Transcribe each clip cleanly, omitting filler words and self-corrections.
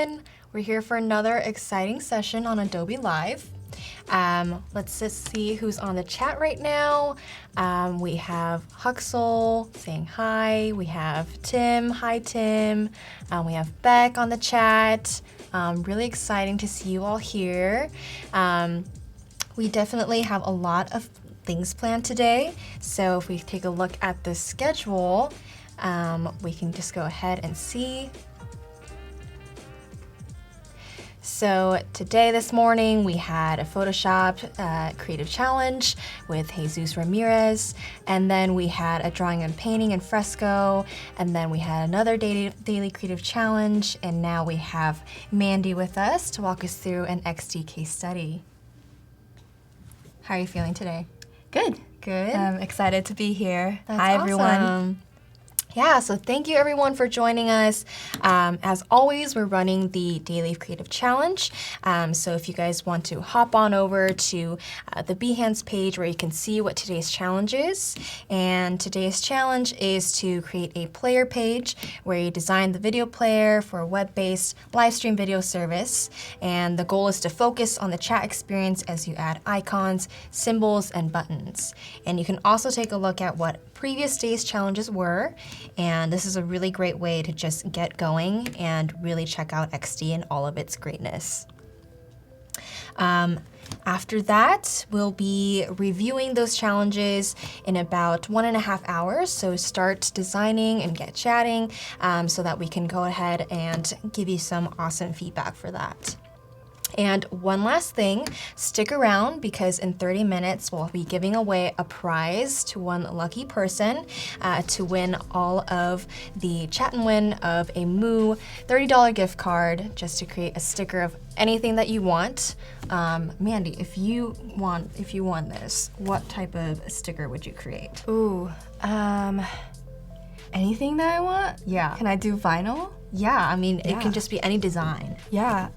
everyone. We're here for another exciting session on Adobe Live. Let's just see who's on the chat right now. We have Huxel saying hi. We have Tim. Hi, Tim. We have Beck on the chat. Really exciting to see you all here. We definitely have a lot of things planned today. So if we take a look at the schedule, we can just go ahead and see. So this morning, we had a Photoshop creative challenge with Jesus Ramirez, and then we had a drawing and painting and fresco, and then we had another daily creative challenge, and now we have Mandy with us to walk us through an XD case study. How are you feeling today? Good. Good. I'm excited to be here. That's Hi, awesome. everyone. Yeah, so thank you everyone for joining us. As always, we're running the Daily Creative Challenge. So if you guys want to hop on over to the Behance page where you can see what today's challenge is. And today's challenge is to create a player page where you design the video player for a web-based live stream video service. And the goal is to focus on the chat experience as you add icons, symbols, and buttons. And you can also take a look at what previous day's challenges were, and this is a really great way to just get going and really check out XD and all of its greatness. After that, we'll be reviewing those challenges in about 1.5 hours, so start designing and get chatting so that we can go ahead and give you some awesome feedback for that. And one last thing, stick around because in 30 minutes we'll be giving away a prize to one lucky person to win all of the chat and win of a Moo $30 gift card just to create a sticker of anything that you want. Mandy, if you won this, what type of sticker would you create? Ooh, anything that I want? Yeah. Can I do vinyl? Yeah, I mean, Yeah. It can just be any design. Yeah,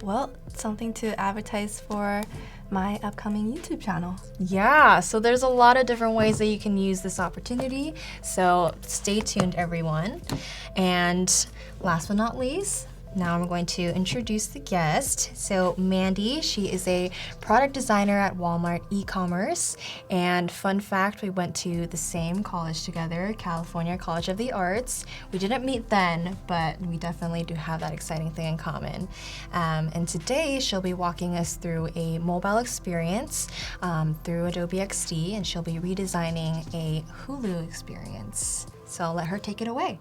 well, something to advertise for my upcoming YouTube channel. Yeah, so there's a lot of different ways that you can use this opportunity. So stay tuned, everyone. And last but not least, now I'm going to introduce the guest. So Mandy, she is a product designer at Walmart e-commerce. And fun fact, we went to the same college together, California College of the Arts. We didn't meet then, but we definitely do have that exciting thing in common. And today she'll be walking us through a mobile experience through Adobe XD, and she'll be redesigning a Hulu experience. So I'll let her take it away.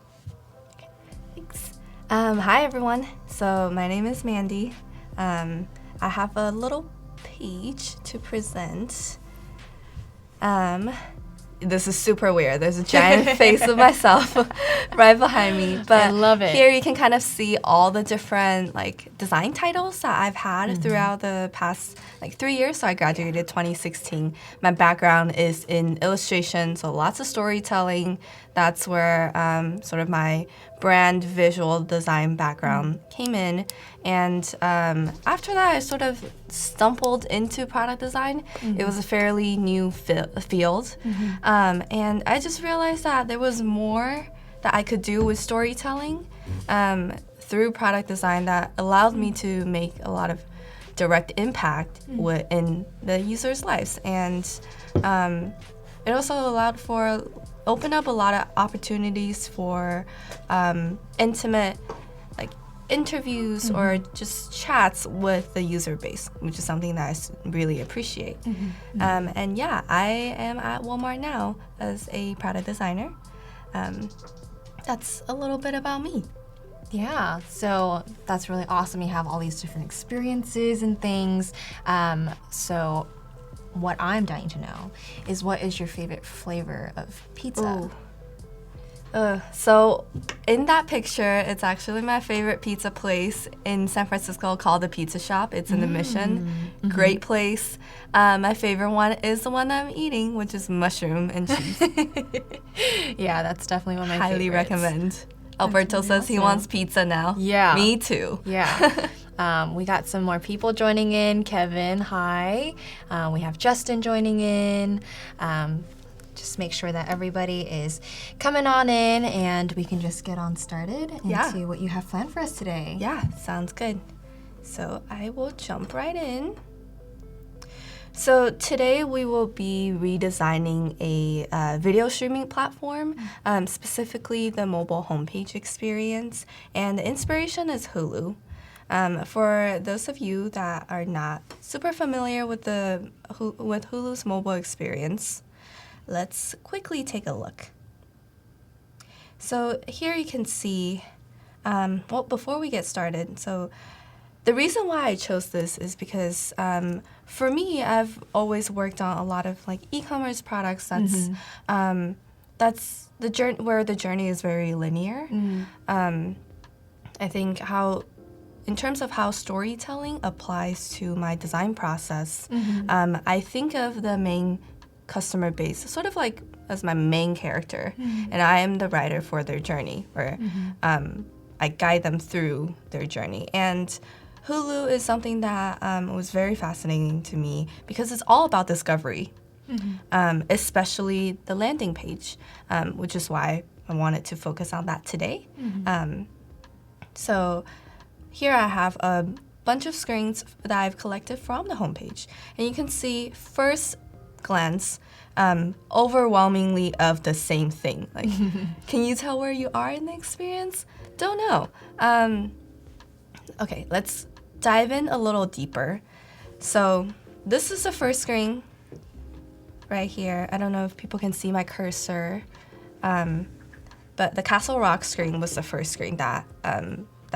Thanks. Hi, everyone. So my name is Mandy. I have a little page to present. This is super weird. There's a giant face of myself right behind me. But I love it. Here you can kind of see all the different design titles that I've had throughout the past 3 years. So I graduated 2016. My background is in illustration, so lots of storytelling. That's where sort of my brand visual design background came in. And after that, I sort of stumbled into product design. It was a fairly new field. And I just realized that there was more that I could do with storytelling through product design that allowed me to make a lot of direct impact in the users' lives. And it also allowed for open up a lot of opportunities for intimate interviews or just chats with the user base, which is something that I really appreciate. And yeah, I am at Walmart now as a product designer. That's a little bit about me. Yeah, so that's really awesome. You have all these different experiences and things. So what I'm dying to know is, what is your favorite flavor of pizza? Ooh. So in that picture, it's actually my favorite pizza place in San Francisco called The Pizza Shop. It's in the Mission. Great place. My favorite one is the one that I'm eating, which is mushroom and cheese. Yeah, that's definitely one of my Highly favorites. recommend. Alberto says he wants pizza now. Yeah. Me too. Yeah. We got some more people joining in. Kevin, hi. We have Justin joining in. just make sure that everybody is coming on in and we can just get on started into what you have planned for us today. Yeah, sounds good. So I will jump right in. So today we will be redesigning a video streaming platform, specifically the mobile homepage experience, and the inspiration is Hulu. For those of you that are not super familiar with Hulu's mobile experience, let's quickly take a look. So here you can see, well, before we get started, so the reason why I chose this is because for me, I've always worked on a lot of like e-commerce products. That's the journey where the journey is very linear. I think in terms of how storytelling applies to my design process, I think of the main customer base sort of like as my main character, and I am the writer for their journey, where I guide them through their journey. And Hulu is something that was very fascinating to me because it's all about discovery, especially the landing page, which is why I wanted to focus on that today. So here I have a bunch of screens that I've collected from the homepage. And you can see, first glance, overwhelmingly of the same thing. Like, can you tell where you are in the experience? Don't know. Okay, let's dive in a little deeper. So this is the first screen right here. I don't know if people can see my cursor, but the Castle Rock screen was the first screen that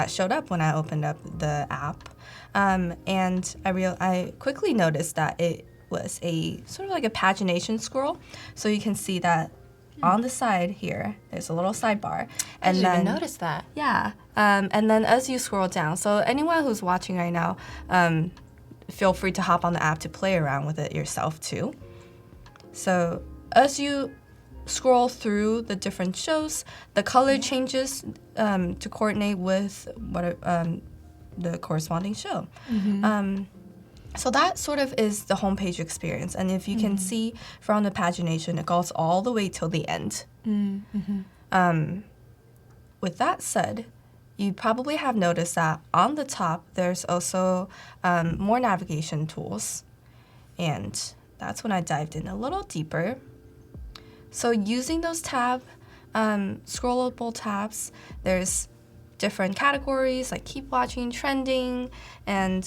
showed up when I opened up the app. And I quickly noticed that it was a sort of like a pagination scroll. So you can see that on the side here, there's a little sidebar. I didn't even notice that. Yeah. And then as you scroll down, so anyone who's watching right now, feel free to hop on the app to play around with it yourself too. So as you scroll through the different shows, the color changes to coordinate with what the corresponding show. So that sort of is the homepage experience. And if you can see from the pagination, it goes all the way till the end. With that said, you probably have noticed that on the top, there's also more navigation tools. And that's when I dived in a little deeper. So using those scrollable tabs, there's different categories like Keep Watching, Trending, and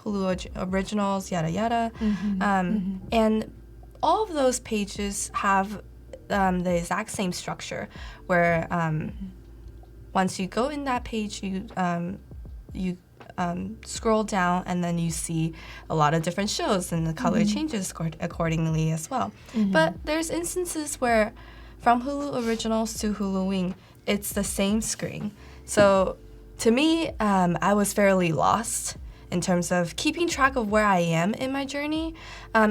Hulu Originals, yada yada. And all of those pages have the exact same structure, where once you go in that page, you scroll down, and then you see a lot of different shows, and the color changes accordingly as well. But there's instances where from Hulu Originals to Hulu Wing, it's the same screen. So to me, I was fairly lost in terms of keeping track of where I am in my journey.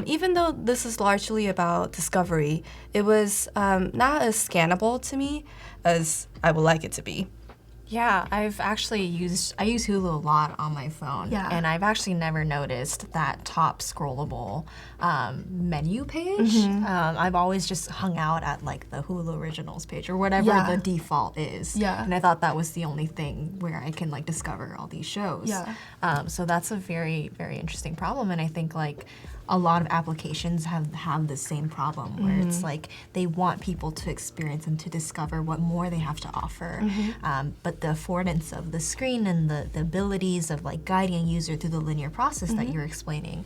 Even though this is largely about discovery, it was not as scannable to me as I would like it to be. Yeah, I use Hulu a lot on my phone, and I've actually never noticed that top scrollable menu page. I've always just hung out at like the Hulu Originals page or whatever the default is, and I thought that was the only thing where I can like discover all these shows. So that's a very, very interesting problem, and I think like a lot of applications have the same problem where it's like they want people to experience and to discover what more they have to offer. But the affordance of the screen and the abilities of like guiding a user through the linear process that you're explaining,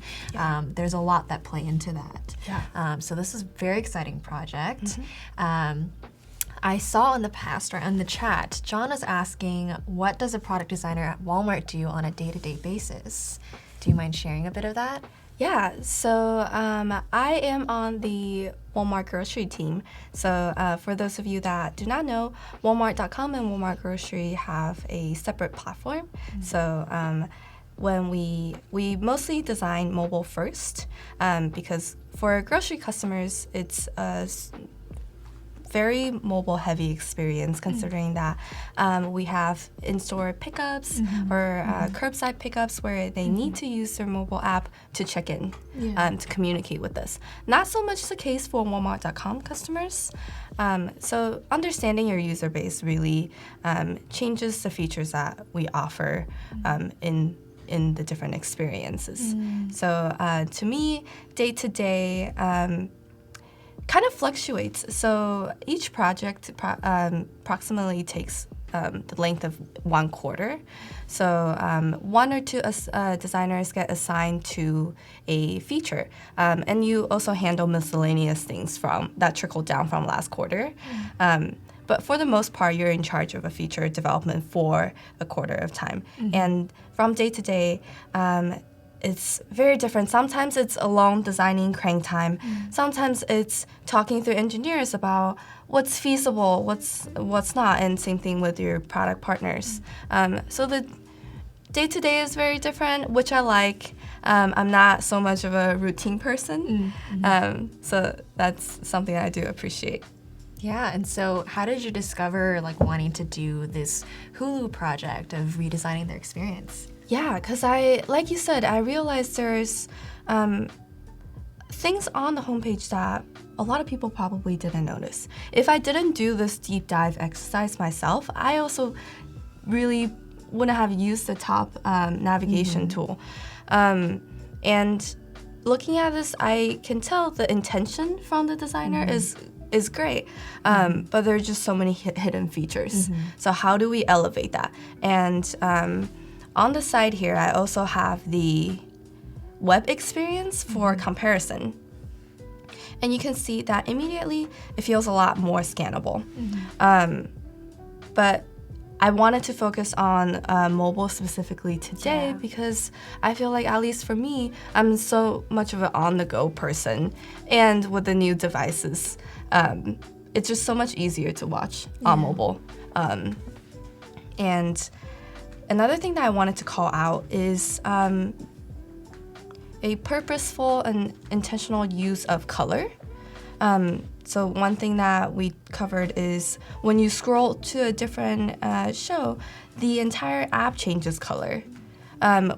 there's a lot that play into that. So this is a very exciting project. I saw in the past, or in the chat, John is asking, what does a product designer at Walmart do on a day-to-day basis? Do you mind sharing a bit of that? Yeah, so I am on the Walmart grocery team. So for those of you that do not know, Walmart.com and Walmart Grocery have a separate platform. So when we mostly design mobile first, because for grocery customers, it's very mobile heavy experience, considering that we have in-store pickups or curbside pickups where they need to use their mobile app to check in, to communicate with us. Not so much the case for Walmart.com customers. So understanding your user base really changes the features that we offer in the different experiences. So to me, day-to-day kind of fluctuates. So each project approximately takes the length of 1 quarter. So 1 or 2 designers get assigned to a feature. And you also handle miscellaneous things that trickle down from last quarter. But for the most part, you're in charge of a feature development for a quarter of time. And from day to day, it's very different. Sometimes it's alone designing crank time. Sometimes it's talking through engineers about what's feasible, what's not, and same thing with your product partners. So the day-to-day is very different, which I like. I'm not so much of a routine person, so that's something I do appreciate. Yeah, and so how did you discover wanting to do this Hulu project of redesigning their experience? Yeah, because like you said, I realized there's things on the homepage that a lot of people probably didn't notice. If I didn't do this deep dive exercise myself, I also really wouldn't have used the top navigation tool. And looking at this, I can tell the intention from the designer is great, but there are just so many hidden features. So how do we elevate that? And on the side here, I also have the web experience for comparison. And you can see that immediately it feels a lot more scannable. But I wanted to focus on mobile specifically today because I feel like, at least for me, I'm so much of an on-the-go person. And with the new devices, it's just so much easier to watch on mobile. And another thing that I wanted to call out is a purposeful and intentional use of color. So one thing that we covered is when you scroll to a different show, the entire app changes color,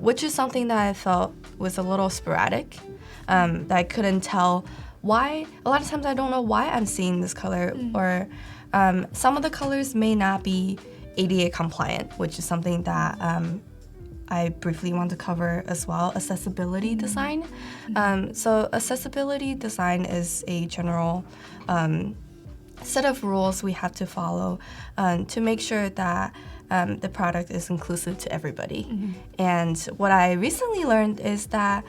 which is something that I felt was a little sporadic, that I couldn't tell why. A lot of times I don't know why I'm seeing this color, or some of the colors may not be ADA compliant, which is something that I briefly want to cover as well, accessibility design. So accessibility design is a general set of rules we have to follow to make sure that the product is inclusive to everybody. And what I recently learned is that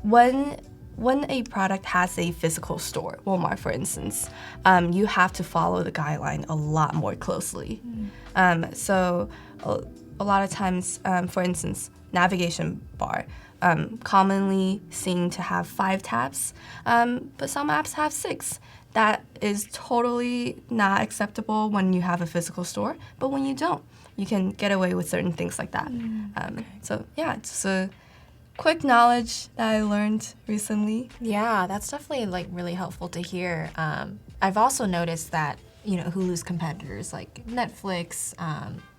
when a product has a physical store, Walmart for instance, you have to follow the guideline a lot more closely. So a lot of times, for instance, navigation bar, commonly seen to have 5 tabs, but some apps have 6. That is totally not acceptable when you have a physical store, but when you don't, you can get away with certain things like that. So yeah, it's a quick knowledge that I learned recently. Yeah, that's definitely really helpful to hear. I've also noticed that Hulu's competitors like Netflix,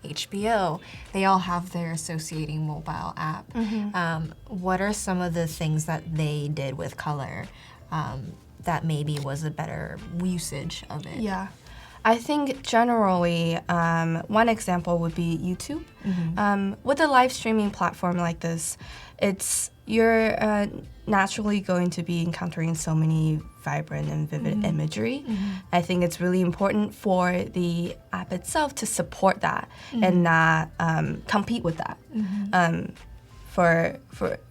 HBO, they all have their associating mobile app. What are some of the things that they did with color that maybe was a better usage of it? Yeah. I think generally, one example would be YouTube. With a live streaming platform like this, you're naturally going to be encountering so many vibrant and vivid imagery. I think it's really important for the app itself to support that and not compete with that. For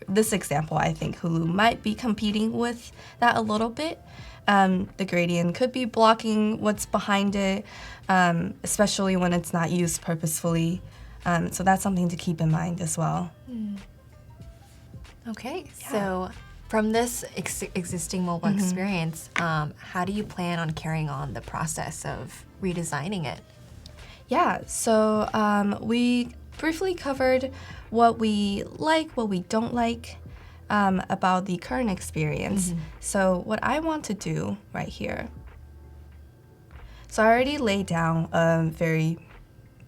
this example, I think Hulu might be competing with that a little bit. The gradient could be blocking what's behind it, especially when it's not used purposefully. So that's something to keep in mind as well. Okay, so from this existing mobile experience, how do you plan on carrying on the process of redesigning it? Yeah, so we briefly covered what we like, what we don't like about the current experience. So what I want to do right here So I already laid down very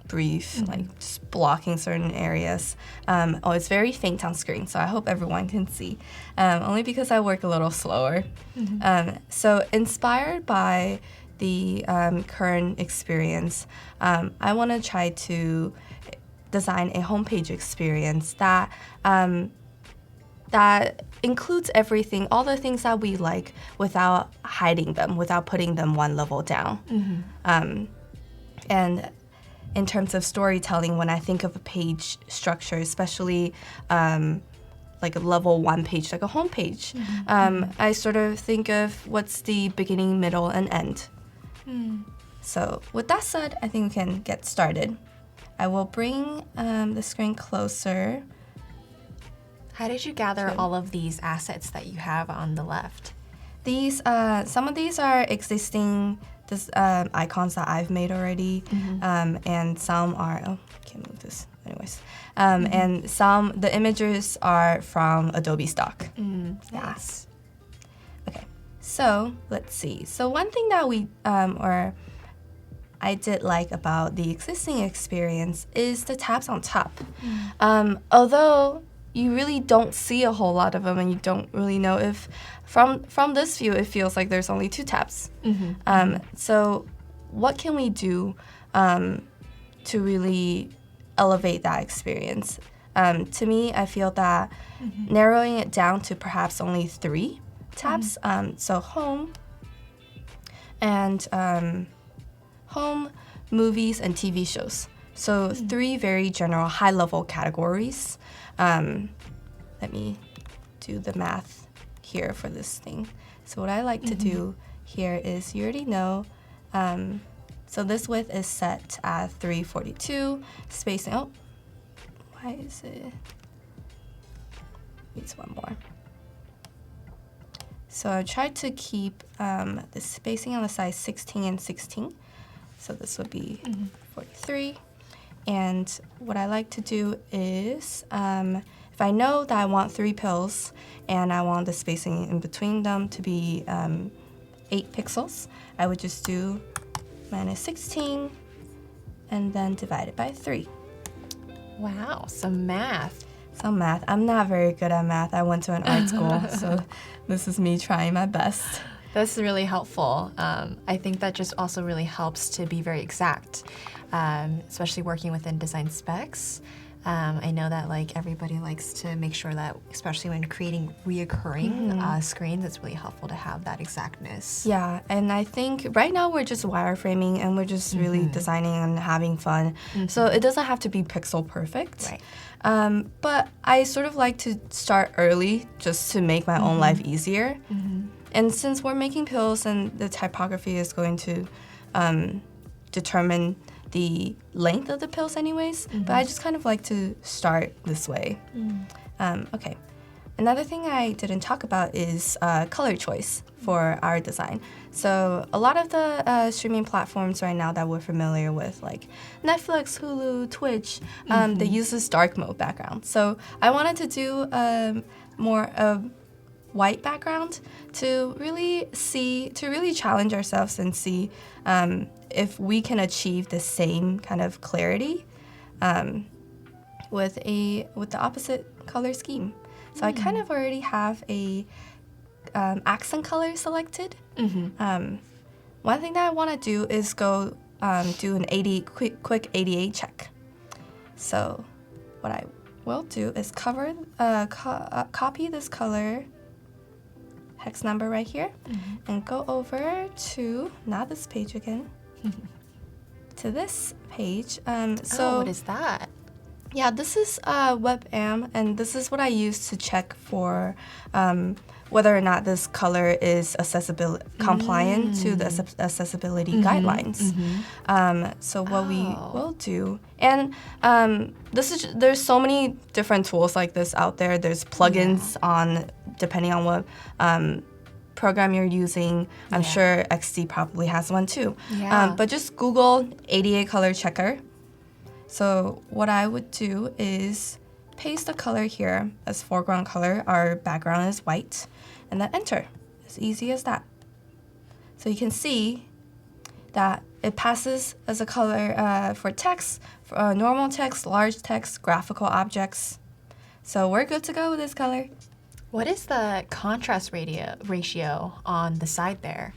brief, like just blocking certain areas. It's very faint on screen, so I hope everyone can see, only because I work a little slower. So inspired by the current experience, I want to try to design a homepage experience that that includes everything, all the things that we like, without hiding them, without putting them one level down. And in terms of storytelling, when I think of a page structure, especially like a level 1 page, like a home page, I sort of think of what's the beginning, middle, and end. So with that said, I think we can get started. I will bring the screen closer. How did you gather all of these assets that you have on the left? These, some of these are existing icons that I've made already, and some are, oh, I can't move this, anyways. And some, the images are from Adobe stock. Yes. Okay, so let's see. So one thing that we, or I did like about the existing experience is the tabs on top. Although you really don't see a whole lot of them, and you don't really know if, from this view, it feels like there's only 2 tabs. So what can we do to really elevate that experience? To me, I feel that narrowing it down to perhaps only 3 tabs, so home, and home, movies, and TV shows. So 3 very general high-level categories. Let me do the math here for this thing. So what I like to do here is, you already know, so this width is set at 342, spacing, oh, why is it, needs one more. So I tried to keep the spacing on the size 16 and 16. So this would be 43. And what I like to do is, if I know that I want 3 pills and I want the spacing in between them to be 8 pixels, I would just do minus 16 and then divide it by 3. Wow, some math. Some math. I'm not very good at math. I went to an art school, so this is me trying my best. That's really helpful. I think that just also really helps to be very exact, especially working within design specs. I know that like everybody likes to make sure that, especially when creating reoccurring screens, it's really helpful to have that exactness. Yeah, and I think right now we're just wireframing and we're just really designing and having fun. So it doesn't have to be pixel perfect. Right. But I sort of like to start early just to make my own life easier. And since we're making pills and the typography is going to determine the length of the pills anyways, but I just kind of like to start this way. Okay. Another thing I didn't talk about is color choice for our design. So a lot of the streaming platforms right now that we're familiar with, like Netflix, Hulu, Twitch, they use this dark mode background. So I wanted to do more of white background to really challenge ourselves and see if we can achieve the same kind of clarity with the opposite color scheme. So I kind of already have a accent color selected. One thing that I want to do is go do an quick ADA check. So what I will do is copy this color hex number right here and go over to, not this page again, to this page. So what is that? Yeah, this is WebAM, and this is what I use to check for whether or not this color is compliant to the accessibility guidelines. So what we will do, and there's so many different tools like this out there. There's plugins on, depending on what program you're using. I'm sure XD probably has one too. But just Google ADA color checker. So what I would do is paste the color here as foreground color. Our background is white, and then enter. As easy as that. So you can see that it passes as a color for text, for, normal text, large text, graphical objects. So we're good to go with this color. What is the contrast ratio on the side there?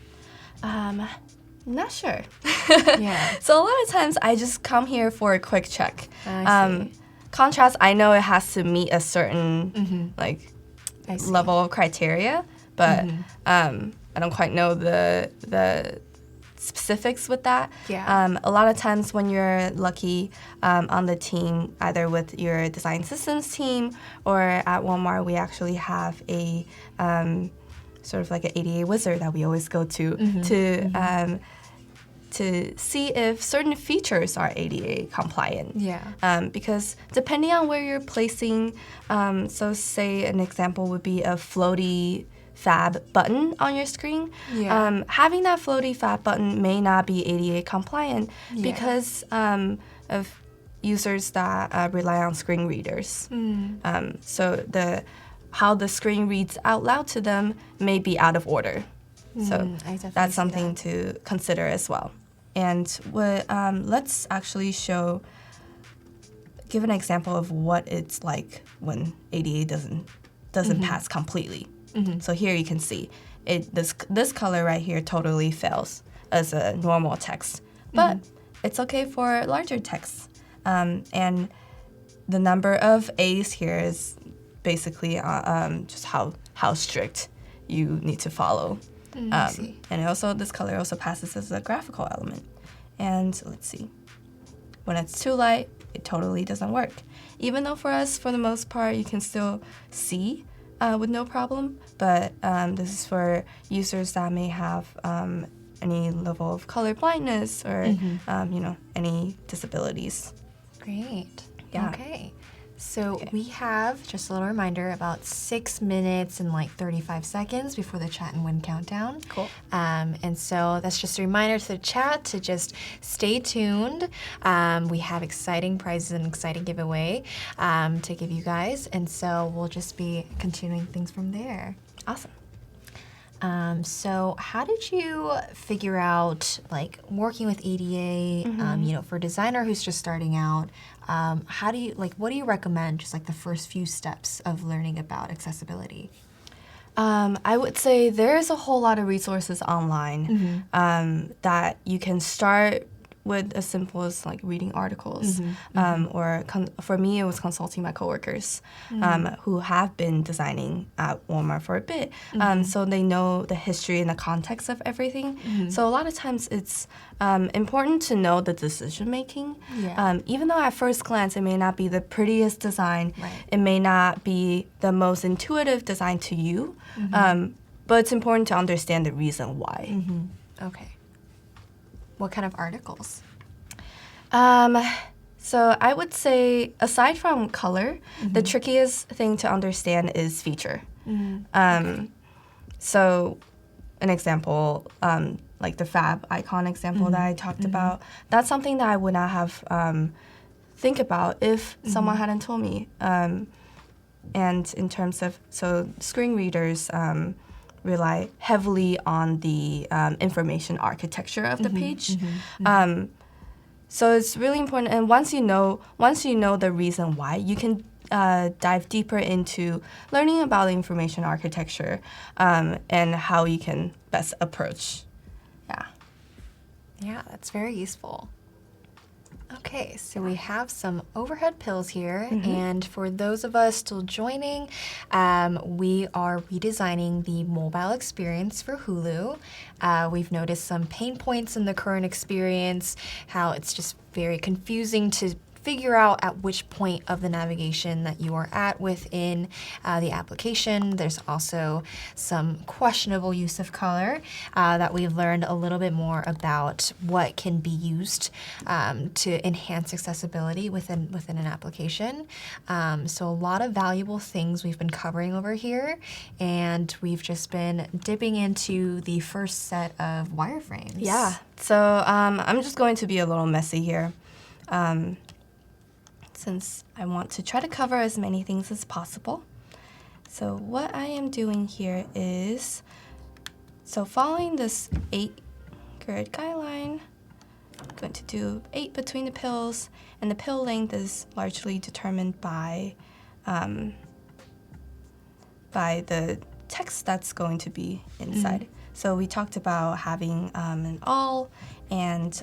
Not sure. Yeah. So a lot of times I just come here for a quick check. I see. Contrast, I know it has to meet a certain like I see. level of criteria, but I don't quite know the specifics with that. Yeah. A lot of times when you're lucky on the team, either with your design systems team or at Walmart, we actually have a sort of like an ADA wizard that we always go to see if certain features are ADA compliant. Yeah. Because depending on where you're placing, so say an example would be a floaty fab button on your screen. Yeah. Having that floaty fab button may not be ADA compliant Yeah. because of users that rely on screen readers. So how the screen reads out loud to them may be out of order. So I definitely that's see something that. to consider as well. And let's actually give an example of what it's like when ADA doesn't pass completely. So here you can see this color right here totally fails as a normal text, but it's okay for larger text. And the number of A's here is basically just how strict you need to follow. I see. And also this color also passes as a graphical element. And let's see, when it's too light, it totally doesn't work. Even though for us, for the most part, you can still see with no problem, but this is for users that may have any level of color blindness or any disabilities. Great. Yeah. Okay. So we have, just a little reminder, about 6 minutes and like 35 seconds before the chat and win countdown. Cool. And so that's just a reminder to the chat to just stay tuned. We have exciting prizes and exciting giveaway to give you guys. And so we'll just be continuing things from there. Awesome. So how did you figure out like working with ADA, for a designer who's just starting out, what do you recommend just like the first few steps of learning about accessibility? I would say there's a whole lot of resources online that you can start with as simple as like reading articles, or for me it was consulting my coworkers who have been designing at Walmart for a bit, so they know the history and the context of everything. So a lot of times it's important to know the decision making. Yeah. Even though at first glance it may not be the prettiest design, Right. it may not be the most intuitive design to you, but it's important to understand the reason why. Okay. What kind of articles? So I would say, aside from color, the trickiest thing to understand is feature. So an example, like the fab icon example that I talked about, that's something that I would not have think about if someone hadn't told me. And in terms of, so screen readers rely heavily on the information architecture of the page. So it's really important, and once you know the reason why, you can dive deeper into learning about the information architecture and how you can best approach. Yeah, that's very useful. Okay, so we have some overhead pills here, and for those of us still joining, we are redesigning the mobile experience for Hulu. We've noticed some pain points in the current experience, how it's just very confusing to figure out at which point of the navigation that you are at within the application. There's also some questionable use of color that we've learned a little bit more about what can be used to enhance accessibility within an application. So a lot of valuable things we've been covering over here, and we've just been dipping into the first set of wireframes. Yeah, so I'm just going to be a little messy here. Since I want to try to cover as many things as possible. So what I am doing here is, so following this 8-grid guideline, going to do 8 between the pills, and the pill length is largely determined by the text that's going to be inside. So we talked about having an all and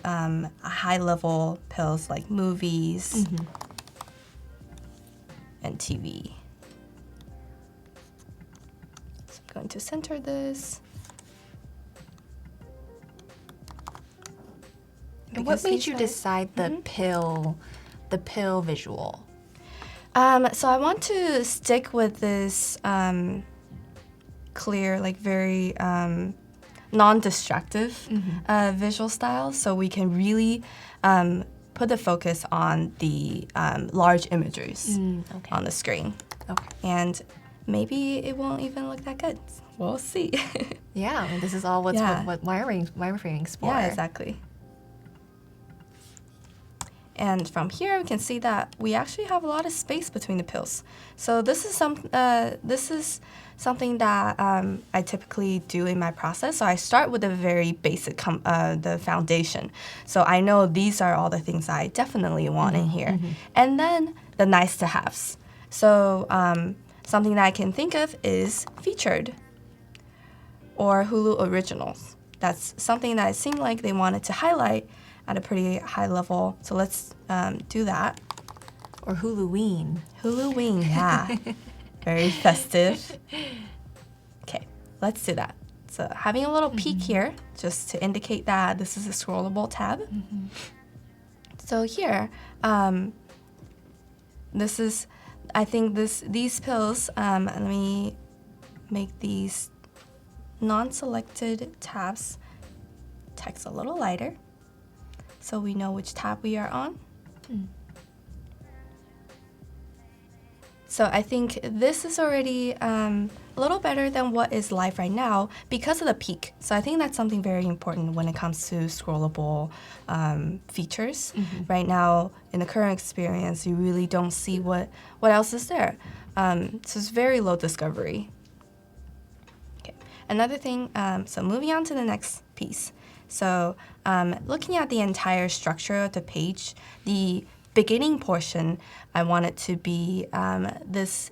high-level pills like movies and TV. So I'm going to center this. And what made you decide the pill visual? So I want to stick with this clear, like very non-distractive visual style, so we can really put the focus on the large images on the screen. Okay. And maybe it won't even look that good. We'll see. Yeah, I mean, this is all what wireframing's for. Yeah, exactly. And from here, we can see that we actually have a lot of space between the pills. So this is something that I typically do in my process. So I start with a very basic, the foundation. So I know these are all the things I definitely want in here. And then the nice to haves. So something that I can think of is featured or Hulu originals. That's something that it seemed like they wanted to highlight at a pretty high level. So let's do that. Or Huluween. Huluween, yeah. Very festive. Okay, let's do that. So having a little peek here, just to indicate that this is a scrollable tab. So here, this is, I think these pills, let me make these non-selected tabs text a little lighter, so we know which tab we are on. So I think this is already a little better than what is live right now because of the peak. So I think that's something very important when it comes to scrollable features. Right now, in the current experience, you really don't see what else is there. So it's very low discovery. Okay. Another thing, so moving on to the next piece. So looking at the entire structure of the page, the beginning portion, I want it to be this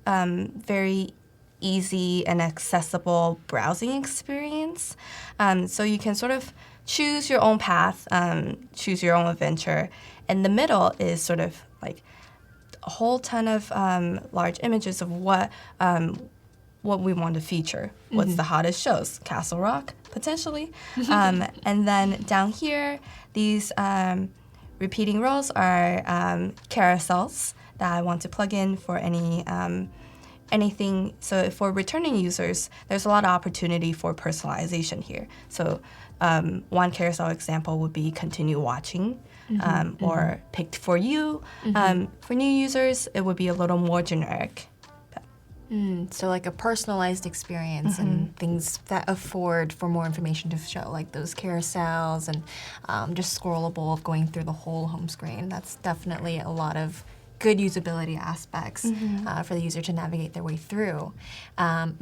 very easy and accessible browsing experience. So you can sort of choose your own path, choose your own adventure. And the middle is sort of like a whole ton of large images of what we want to feature. What's the hottest shows? Castle Rock, potentially. And then down here, these repeating rows are carousels that I want to plug in for anything. So for returning users, there's a lot of opportunity for personalization here. So one carousel example would be continue watching or picked for you. For new users, it would be a little more generic. So like a personalized experience and things that afford for more information to show, like those carousels and just scrollable of going through the whole home screen. That's definitely a lot of good usability aspects for the user to navigate their way through.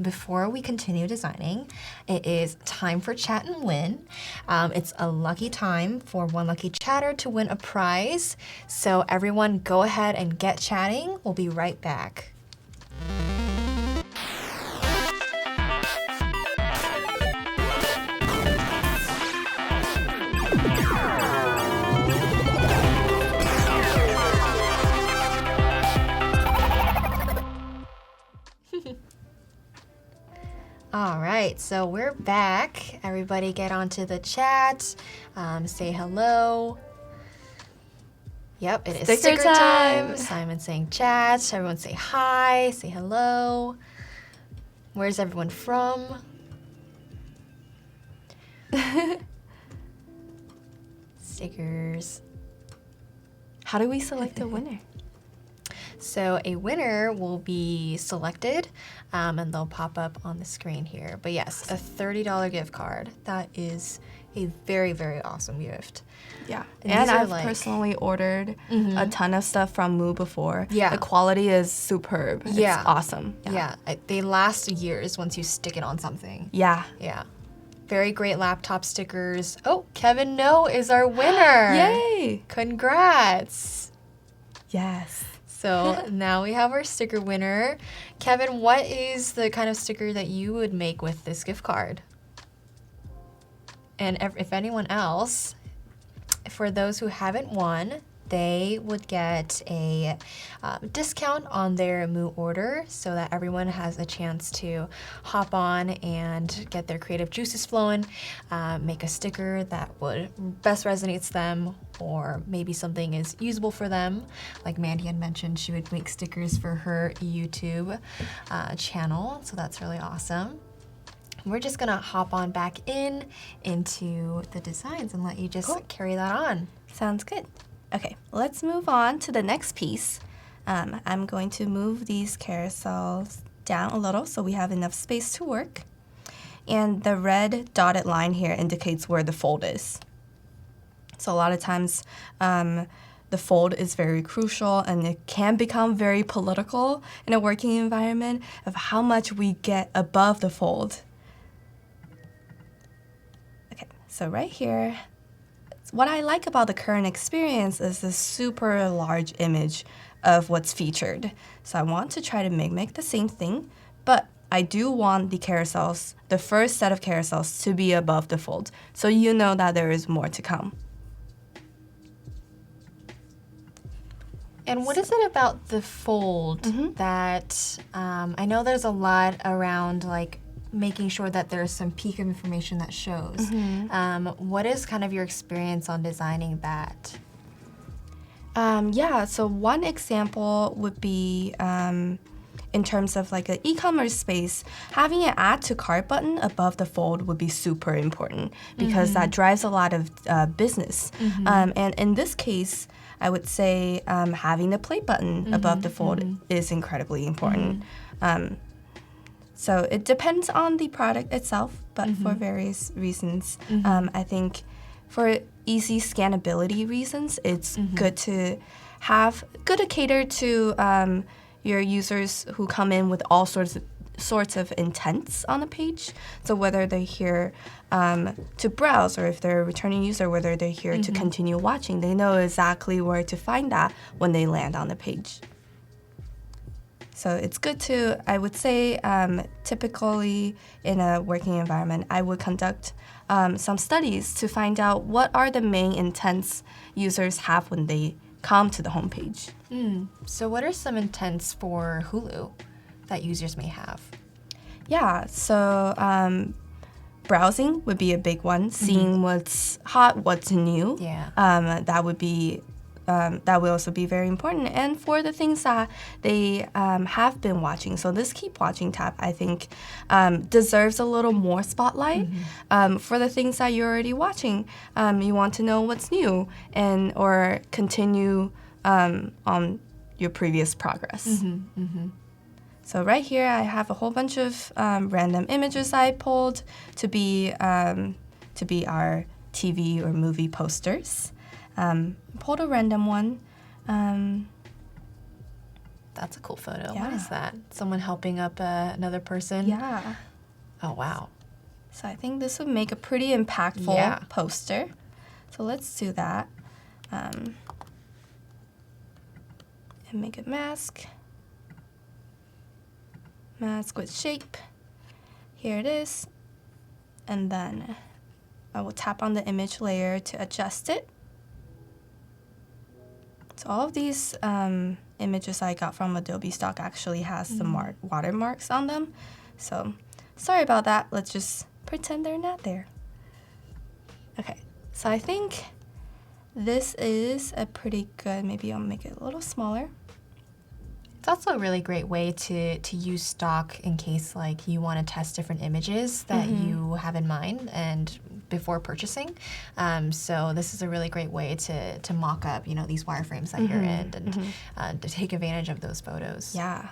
Before we continue designing, it is time for Chat and Win. It's a lucky time for one lucky chatter to win a prize. So everyone go ahead and get chatting. We'll be right back. All right, so we're back. Everybody get onto the chat, say hello. Yep, it is sticker time. Simon's saying chat. Everyone say hi, say hello. Where's everyone from? Stickers. How do we select a winner? So a winner will be selected, and they'll pop up on the screen here. But yes, a $30 gift card. That is a very, very awesome gift. Yeah, and I've personally ordered a ton of stuff from Moo before. Yeah. The quality is superb. Yeah. It's awesome. Yeah, they last years once you stick it on something. Yeah. Yeah. very great laptop stickers. Oh, Kevin No is our winner. Yay! Congrats. Yes. So now we have our sticker winner. Kevin, what is the kind of sticker that you would make with this gift card? And if anyone else, for those who haven't won, they would get a discount on their Moo order so that everyone has a chance to hop on and get their creative juices flowing, make a sticker that would best resonates them, or maybe something is usable for them. Like Mandy had mentioned, she would make stickers for her YouTube channel, so that's really awesome. We're just gonna hop on back into the designs and let you just carry that on. Sounds good. Okay, let's move on to the next piece. I'm going to move these carousels down a little so we have enough space to work. And the red dotted line here indicates where the fold is. So a lot of times the fold is very crucial, and it can become very political in a working environment of how much we get above the fold. Okay, so right here, what I like about the current experience is this super large image of what's featured. So I want to try to mimic the same thing, but I do want the carousels, the first set of carousels, to be above the fold, so you know that there is more to come. And what is it about the fold that, I know there's a lot around like making sure that there's some peak of information that shows. What is kind of your experience on designing that? Yeah, so one example would be in terms of like an e-commerce space, having an add to cart button above the fold would be super important because that drives a lot of business. And in this case, I would say having the play button above the fold is incredibly important. So it depends on the product itself, but for various reasons, I think for easy scannability reasons, it's good to cater to your users who come in with all sorts of intents on the page. So whether they're here to browse, or if they're a returning user, whether they're here to continue watching, they know exactly where to find that when they land on the page. So it's good to, I would say, typically in a working environment, I would conduct some studies to find out what are the main intents users have when they come to the homepage. So what are some intents for Hulu that users may have? Yeah, so browsing would be a big one, seeing what's hot, what's new. Yeah. That will also be very important. And for the things that they have been watching, so this keep watching tab, I think, deserves a little more spotlight. For the things that you're already watching, you want to know what's new or continue on your previous progress. So right here, I have a whole bunch of random images I pulled to be our TV or movie posters. Pulled a random one. That's a cool photo. Yeah. What is that? Someone helping up another person? Yeah. Oh, wow. So I think this would make a pretty impactful poster. So let's do that. And make a mask. Mask with shape. Here it is. And then I will tap on the image layer to adjust it. So all of these images I got from Adobe Stock actually has some watermarks on them. So sorry about that. Let's just pretend they're not there. Okay, so I think this is a pretty good, maybe I'll make it a little smaller. It's also a really great way to use stock in case like you want to test different images that you have in mind and before purchasing. So this is a really great way to mock up, these wireframes that you're in and to take advantage of those photos. Yeah.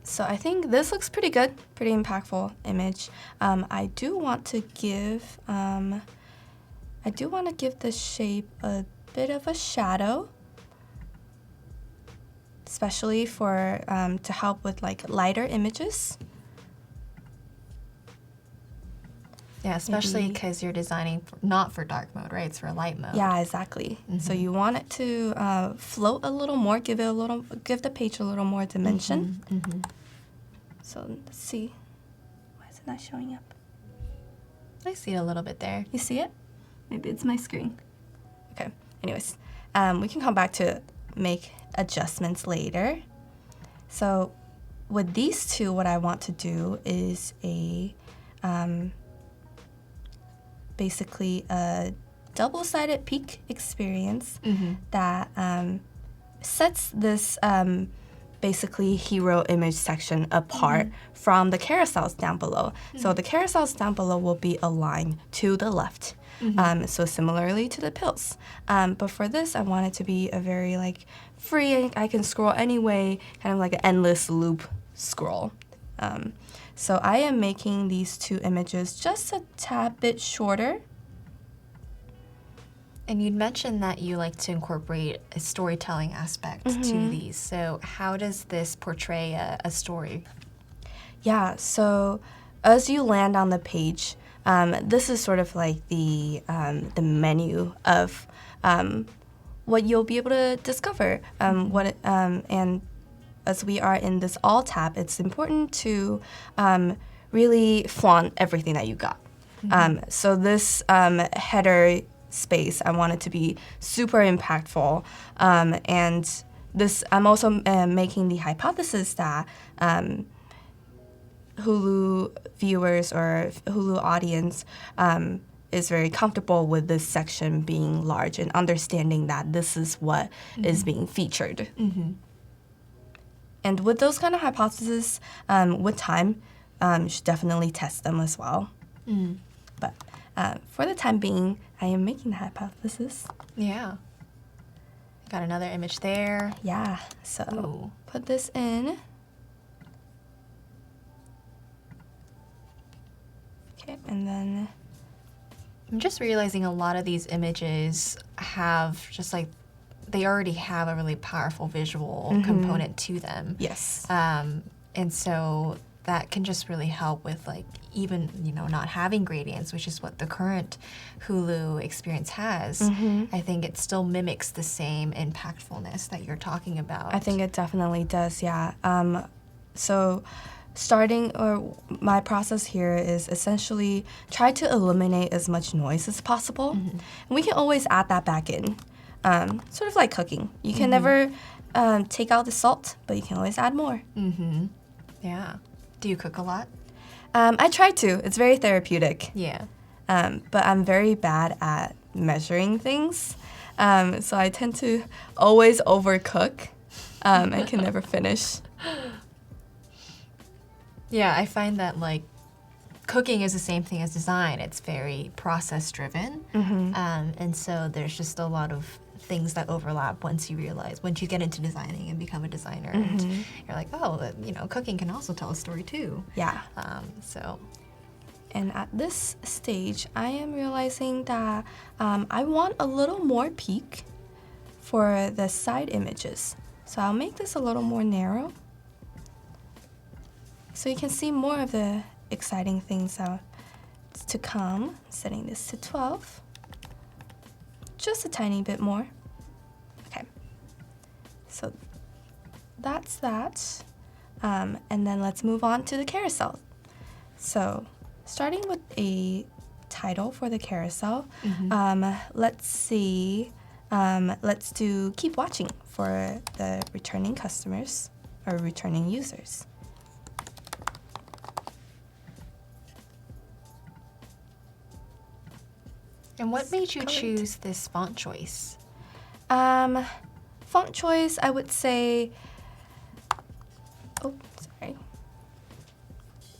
So I think this looks pretty good, pretty impactful image. I do want to give the shape a bit of a shadow, especially for to help with like lighter images. Yeah, especially maybe- because you're designing not for dark mode, right? It's for light mode. Yeah, exactly. So you want it to float a little more, give the page a little more dimension. So let's see. Why is it not showing up? I see it a little bit there. You see it? Maybe it's my screen. Okay. Anyways, we can come back to make adjustments later. So with these two, what I want to do is basically a double-sided peak experience that sets this basically hero image section apart from the carousels down below. So the carousels down below will be aligned to the left. So similarly to the pills. But for this, I want it to be a very like free, I can scroll any way, kind of like an endless loop scroll. So I am making these two images just a tad bit shorter. And you'd mentioned that you like to incorporate a storytelling aspect to these. So how does this portray a story? Yeah, so as you land on the page, this is sort of like the menu of what you'll be able to discover. And as we are in this All tab, it's important to really flaunt everything that you got. So this header space, I want it to be super impactful. And this, I'm also making the hypothesis that Hulu viewers or Hulu audience is very comfortable with this section being large and understanding that this is what is being featured. And with those kind of hypotheses, with time, you should definitely test them as well. But for the time being, I am making the hypothesis. Yeah. Got another image there. Yeah, so Ooh. put this in. Okay, and then I'm just realizing a lot of these images have just like, they already have a really powerful visual component to them. yes. And so that can just really help with like even, not having gradients, which is what the current Hulu experience has. I think it still mimics the same impactfulness that you're talking about. I think it definitely does, yeah. So my process here is essentially try to eliminate as much noise as possible. And we can always add that back in. Sort of like cooking. You can never take out the salt, but you can always add more. Yeah. Do you cook a lot? I try to. It's very therapeutic. Yeah. But I'm very bad at measuring things. So I tend to always overcook. I can never finish. Yeah, I find that like cooking is the same thing as design. It's very process driven. And so there's just a lot of things that overlap once you get into designing and become a designer. And you're like, oh, cooking can also tell a story too. Yeah. And at this stage, I am realizing that I want a little more peak for the side images. So I'll make this a little more narrow, so you can see more of the exciting things to come. Setting this to 12. Just a tiny bit more. Okay. So that's that. And then let's move on to the carousel. So starting with a title for the carousel, let's see. Let's do keep watching for the returning customers or returning users. And what made you choose this font choice? Font choice, I would say,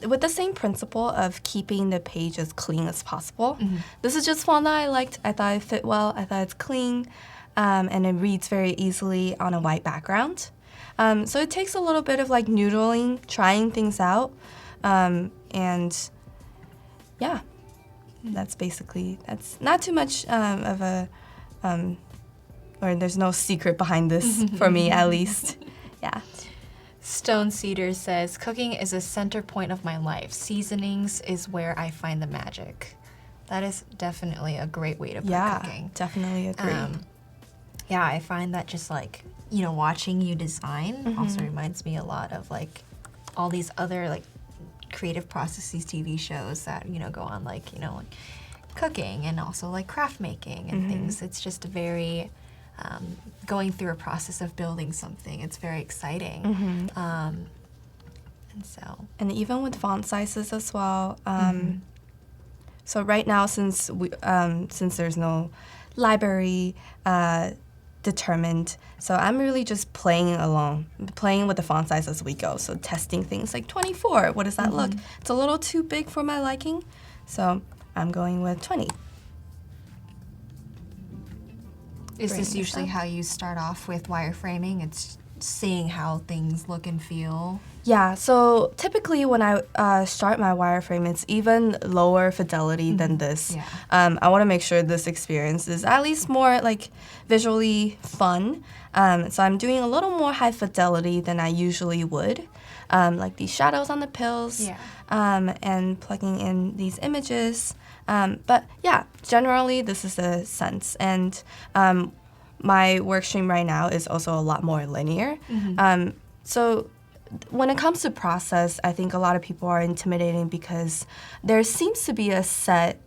with the same principle of keeping the page as clean as possible. This is just font that I liked. I thought it fit well. I thought it's clean, and it reads very easily on a white background. So it takes a little bit of like noodling, trying things out, and yeah. That's not too much of a, or there's no secret behind this for me, at least. Yeah. Stone Cedar says, cooking is a center point of my life. Seasonings is where I find the magic. That is definitely a great way to put cooking. Definitely agree. Yeah, I find that just like, you know, watching you design also reminds me a lot of like all these other like creative processes TV shows that, you know, go on like, you know, like cooking and also like craft making and things. It's just very going through a process of building something. It's very exciting. And so. And even with font sizes as well. So right now, since there's no library determined, so I'm really just playing with the font size as we go. So testing things like 24. What does that look? It's a little too big for my liking, so I'm going with 20. Is this usually how you start off with wireframing? It's seeing how things look and feel? Yeah, so typically when I start my wireframe, it's even lower fidelity than this. Yeah. I want to make sure this experience is at least more like visually fun. So I'm doing a little more high fidelity than I usually would, like these shadows on the pills, and plugging in these images. But yeah, generally this is the sense. And my work stream right now is also a lot more linear. So when it comes to process, I think a lot of people are intimidating because there seems to be a set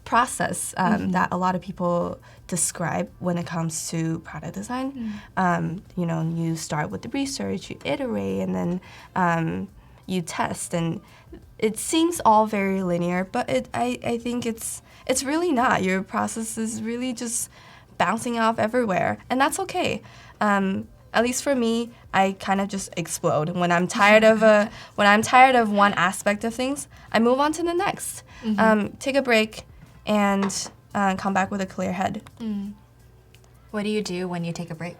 process that a lot of people describe when it comes to product design. You know, you start with the research, you iterate, and then you test, and it seems all very linear, but I think it's really not. Your process is really just bouncing off everywhere, and that's okay. At least for me, I kind of just explode. When I'm tired of one aspect of things, I move on to the next. Take a break, and come back with a clear head. What do you do when you take a break?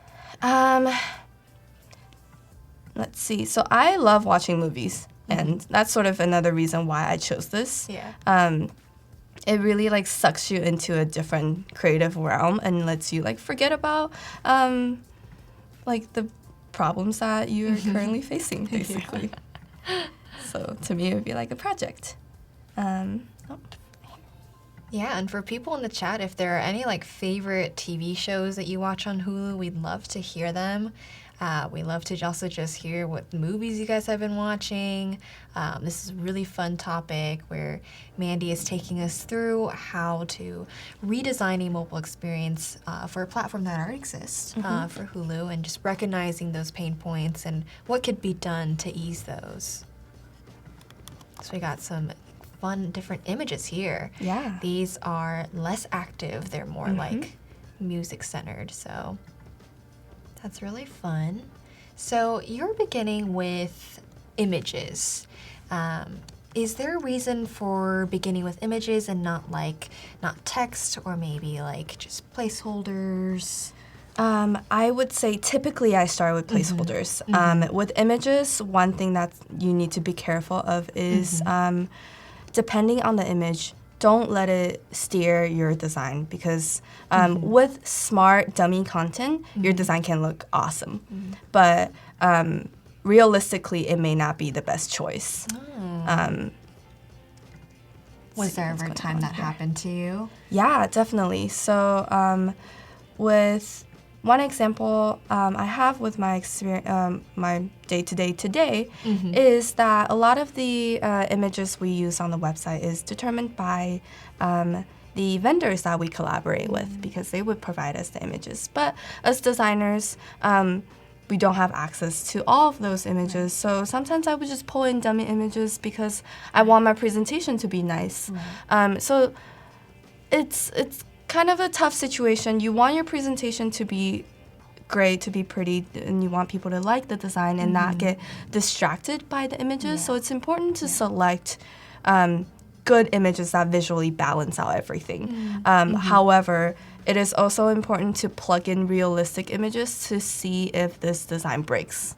Let's see. So I love watching movies, and that's sort of another reason why I chose this. Yeah. It really like sucks you into a different creative realm and lets you like forget about like the problems that you're currently facing, basically. So to me, it would be like a project. Yeah, and for people in the chat, if there are any like favorite TV shows that you watch on Hulu, we'd love to hear them. We love to also just hear what movies you guys have been watching. This is a really fun topic where Mandy is taking us through how to redesign a mobile experience for a platform that already exists for Hulu, and just recognizing those pain points and what could be done to ease those. So we got some fun different images here. Yeah. These are less active. They're more like music centered. So that's really fun. So you're beginning with images. Is there a reason for beginning with images and not text, or maybe like just placeholders? I would say typically I start with placeholders. With images, one thing that you need to be careful of is depending on the image, don't let it steer your design, because with smart dummy content, your design can look awesome. But realistically, it may not be the best choice. Was there ever a time that happened to you? Yeah, definitely. So with one example I have with my experience, my day-to-day today, is that a lot of the images we use on the website is determined by the vendors that we collaborate with, because they would provide us the images. But as designers, we don't have access to all of those images. So sometimes I would just pull in dummy images because I want my presentation to be nice. So it's kind of a tough situation. You want your presentation to be great, to be pretty, and you want people to like the design and not get distracted by the images. So it's important to select good images that visually balance out everything. However, it is also important to plug in realistic images to see if this design breaks.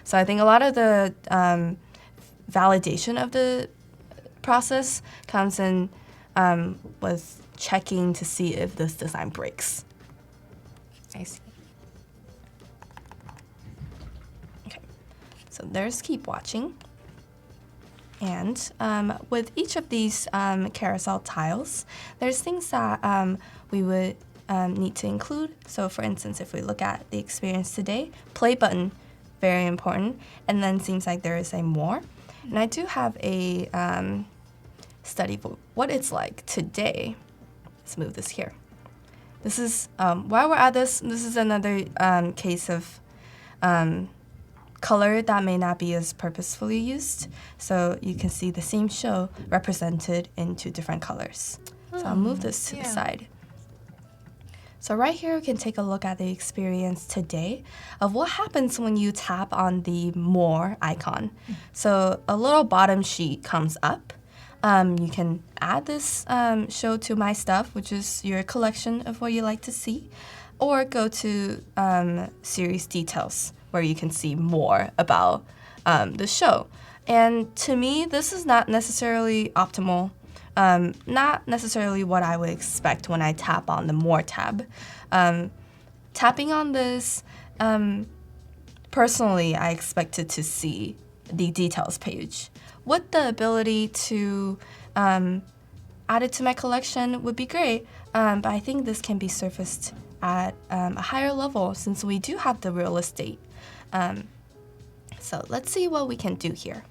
So I think a lot of the validation of the process comes in with checking to see if this design breaks. I see. there's keep watching. And with each of these carousel tiles, there's things that we would need to include. So for instance, if we look at the experience today, play button, very important. And then seems like there is a more. And I do have a study for what it's like today. Let's move this here. This is, while we're at this is another case of color that may not be as purposefully used. So you can see the same show represented in 2 different colors. So I'll move this to the side. So right here, we can take a look at the experience today of what happens when you tap on the more icon. So a little bottom sheet comes up. You can add this show to my stuff, which is your collection of what you like to see, or go to series details, where you can see more about the show. And to me, this is not necessarily optimal, not necessarily what I would expect when I tap on the More tab. Tapping on this, personally, I expected to see the details page. With the ability to add it to my collection would be great, but I think this can be surfaced at a higher level since we do have the real estate. So let's see what we can do here.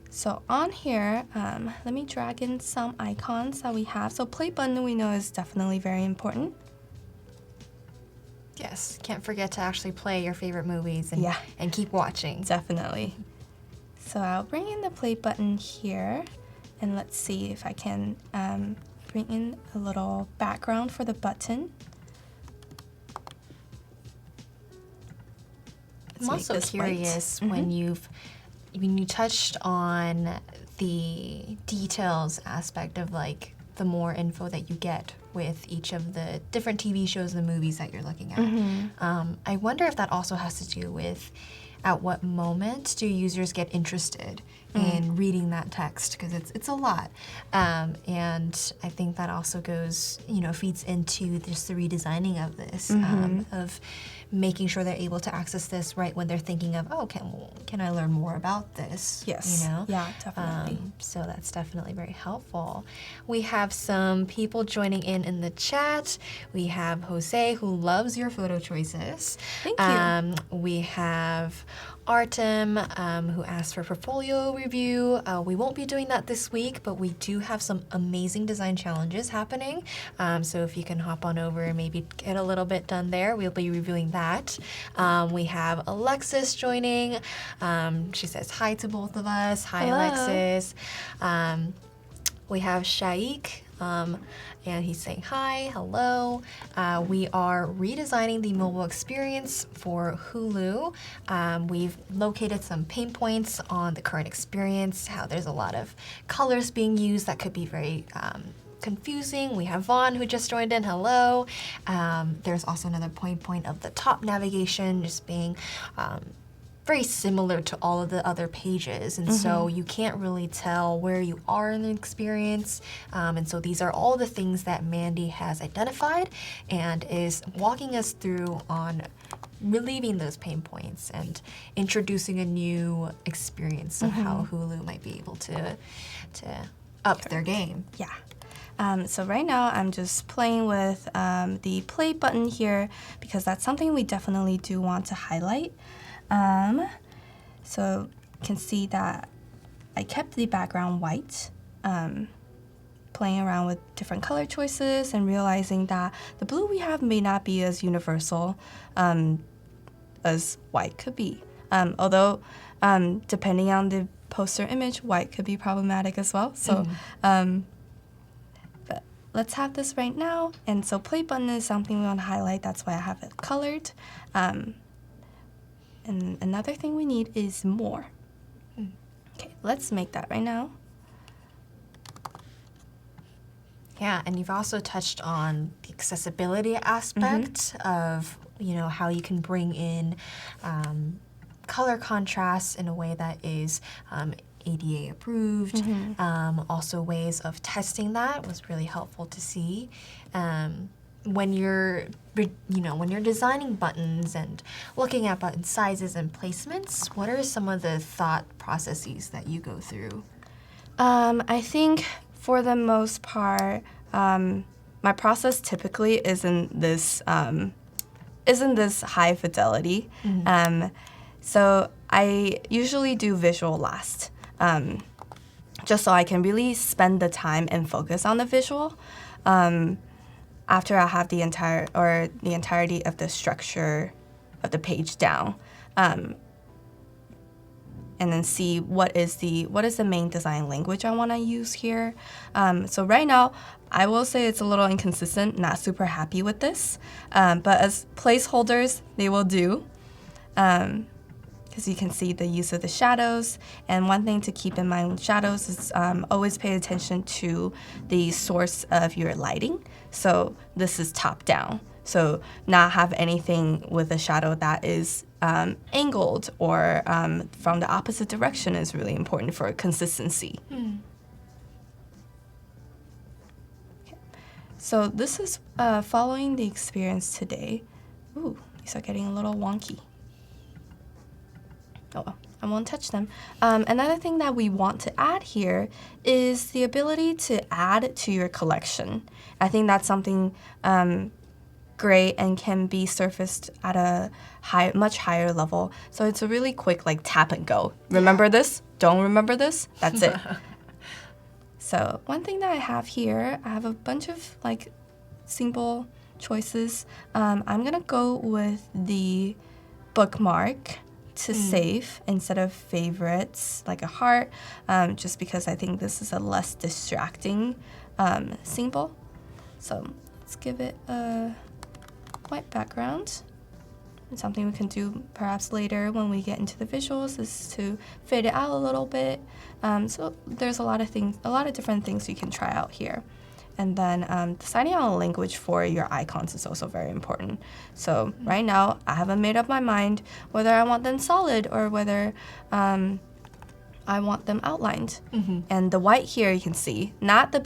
So on here, let me drag in some icons that we have. So play button we know is definitely very important. Yes, can't forget to actually play your favorite movies and, Yeah. and keep watching. Definitely. So I'll bring in the play button here, and let's see if I can bring in a little background for the button. I'm also curious when you touched on the details aspect of like the more info that you get with each of the different TV shows and movies that you're looking at. I wonder if that also has to do with at what moment do users get interested in reading that text, because it's a lot. And I think that also goes, feeds into just the redesigning of this, of making sure they're able to access this right when they're thinking of, oh, can I learn more about this? Yes. Yeah, definitely. So that's definitely very helpful. We have some people joining in the chat. We have Jose, who loves your photo choices. Thank you. We have Artem, who asked for portfolio review. We won't be doing that this week, but we do have some amazing design challenges happening. So if you can hop on over and maybe get a little bit done there, we'll be reviewing that. We have Alexis joining. She says hi to both of us. Hi, Hello. Alexis. We have Shaik. And he's saying hi, hello. We are redesigning the mobile experience for Hulu. We've located some pain points on the current experience, how there's a lot of colors being used that could be very confusing. We have Vaughn who just joined in, hello. There's also another point of the top navigation just being very similar to all of the other pages, and so you can't really tell where you are in the experience, and so these are all the things that Mandy has identified and is walking us through on relieving those pain points and introducing a new experience of how Hulu might be able to up their game. Yeah. So right now I'm just playing with the play button here because that's something we definitely do want to highlight. So you can see that I kept the background white, playing around with different color choices and realizing that the blue we have may not be as universal as white could be. Although, depending on the poster image, white could be problematic as well. So, but let's have this right now. And so play button is something we want to highlight. That's why I have it colored. And another thing we need is more. Okay, let's make that right now. Yeah, and you've also touched on the accessibility aspect of, how you can bring in color contrasts in a way that is ADA approved. Also ways of testing that was really helpful to see. when you're when you're designing buttons and looking at button sizes and placements, what are some of the thought processes that you go through? I think for the most part, my process typically isn't this high fidelity. So I usually do visual last, just so I can really spend the time and focus on the visual. After I have the entirety of the structure of the page down, and then see what is the main design language I want to use here. So right now, I will say it's a little inconsistent, not super happy with this, but as placeholders, they will do. Because you can see the use of the shadows. And one thing to keep in mind with shadows is always pay attention to the source of your lighting. So this is top down. So not have anything with a shadow that is angled or from the opposite direction is really important for consistency. Okay. So this is following the experience today. Ooh, these are getting a little wonky. Oh, well, I won't touch them. Another thing that we want to add here is the ability to add to your collection. I think that's something great and can be surfaced at a much higher level. So it's a really quick tap and go. Remember this? Don't remember this? That's it. So one thing that I have here, I have a bunch of simple choices. I'm gonna go with the bookmark to save instead of favorites, like a heart, just because I think this is a less distracting symbol. So let's give it a white background. And something we can do perhaps later when we get into the visuals is to fade it out a little bit. So there's a lot of different things you can try out here. And then deciding on a language for your icons is also very important. So right now, I haven't made up my mind whether I want them solid or whether I want them outlined. And the white here, you can see, not the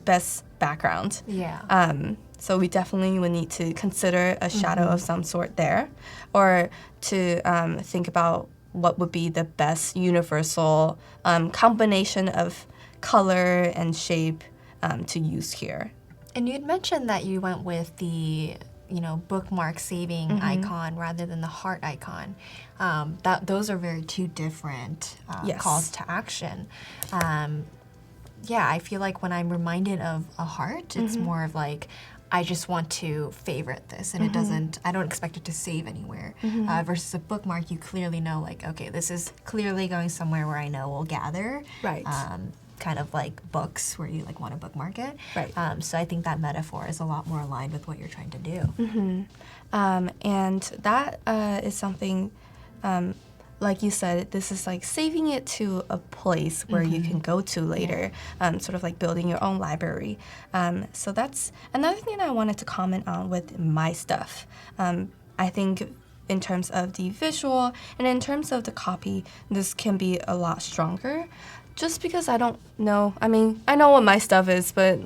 best background. Yeah. So we definitely would need to consider a shadow of some sort there, or to think about what would be the best universal combination of color and shape to use here. And you had mentioned that you went with the bookmark saving icon rather than the heart icon. Those are very two different calls to action. I feel like when I'm reminded of a heart, it's more of I just want to favorite this, and I don't expect it to save anywhere. Versus a bookmark, you clearly know okay, this is clearly going somewhere where I know we'll gather. Right. Kind of like books where you want to bookmark it. Right. So I think that metaphor is a lot more aligned with what you're trying to do. And that is something, like you said, this is saving it to a place where you can go to later, sort of building your own library. So that's another thing that I wanted to comment on with my stuff. I think in terms of the visual and in terms of the copy, this can be a lot stronger. Just because I don't know. I mean, I know what my stuff is, but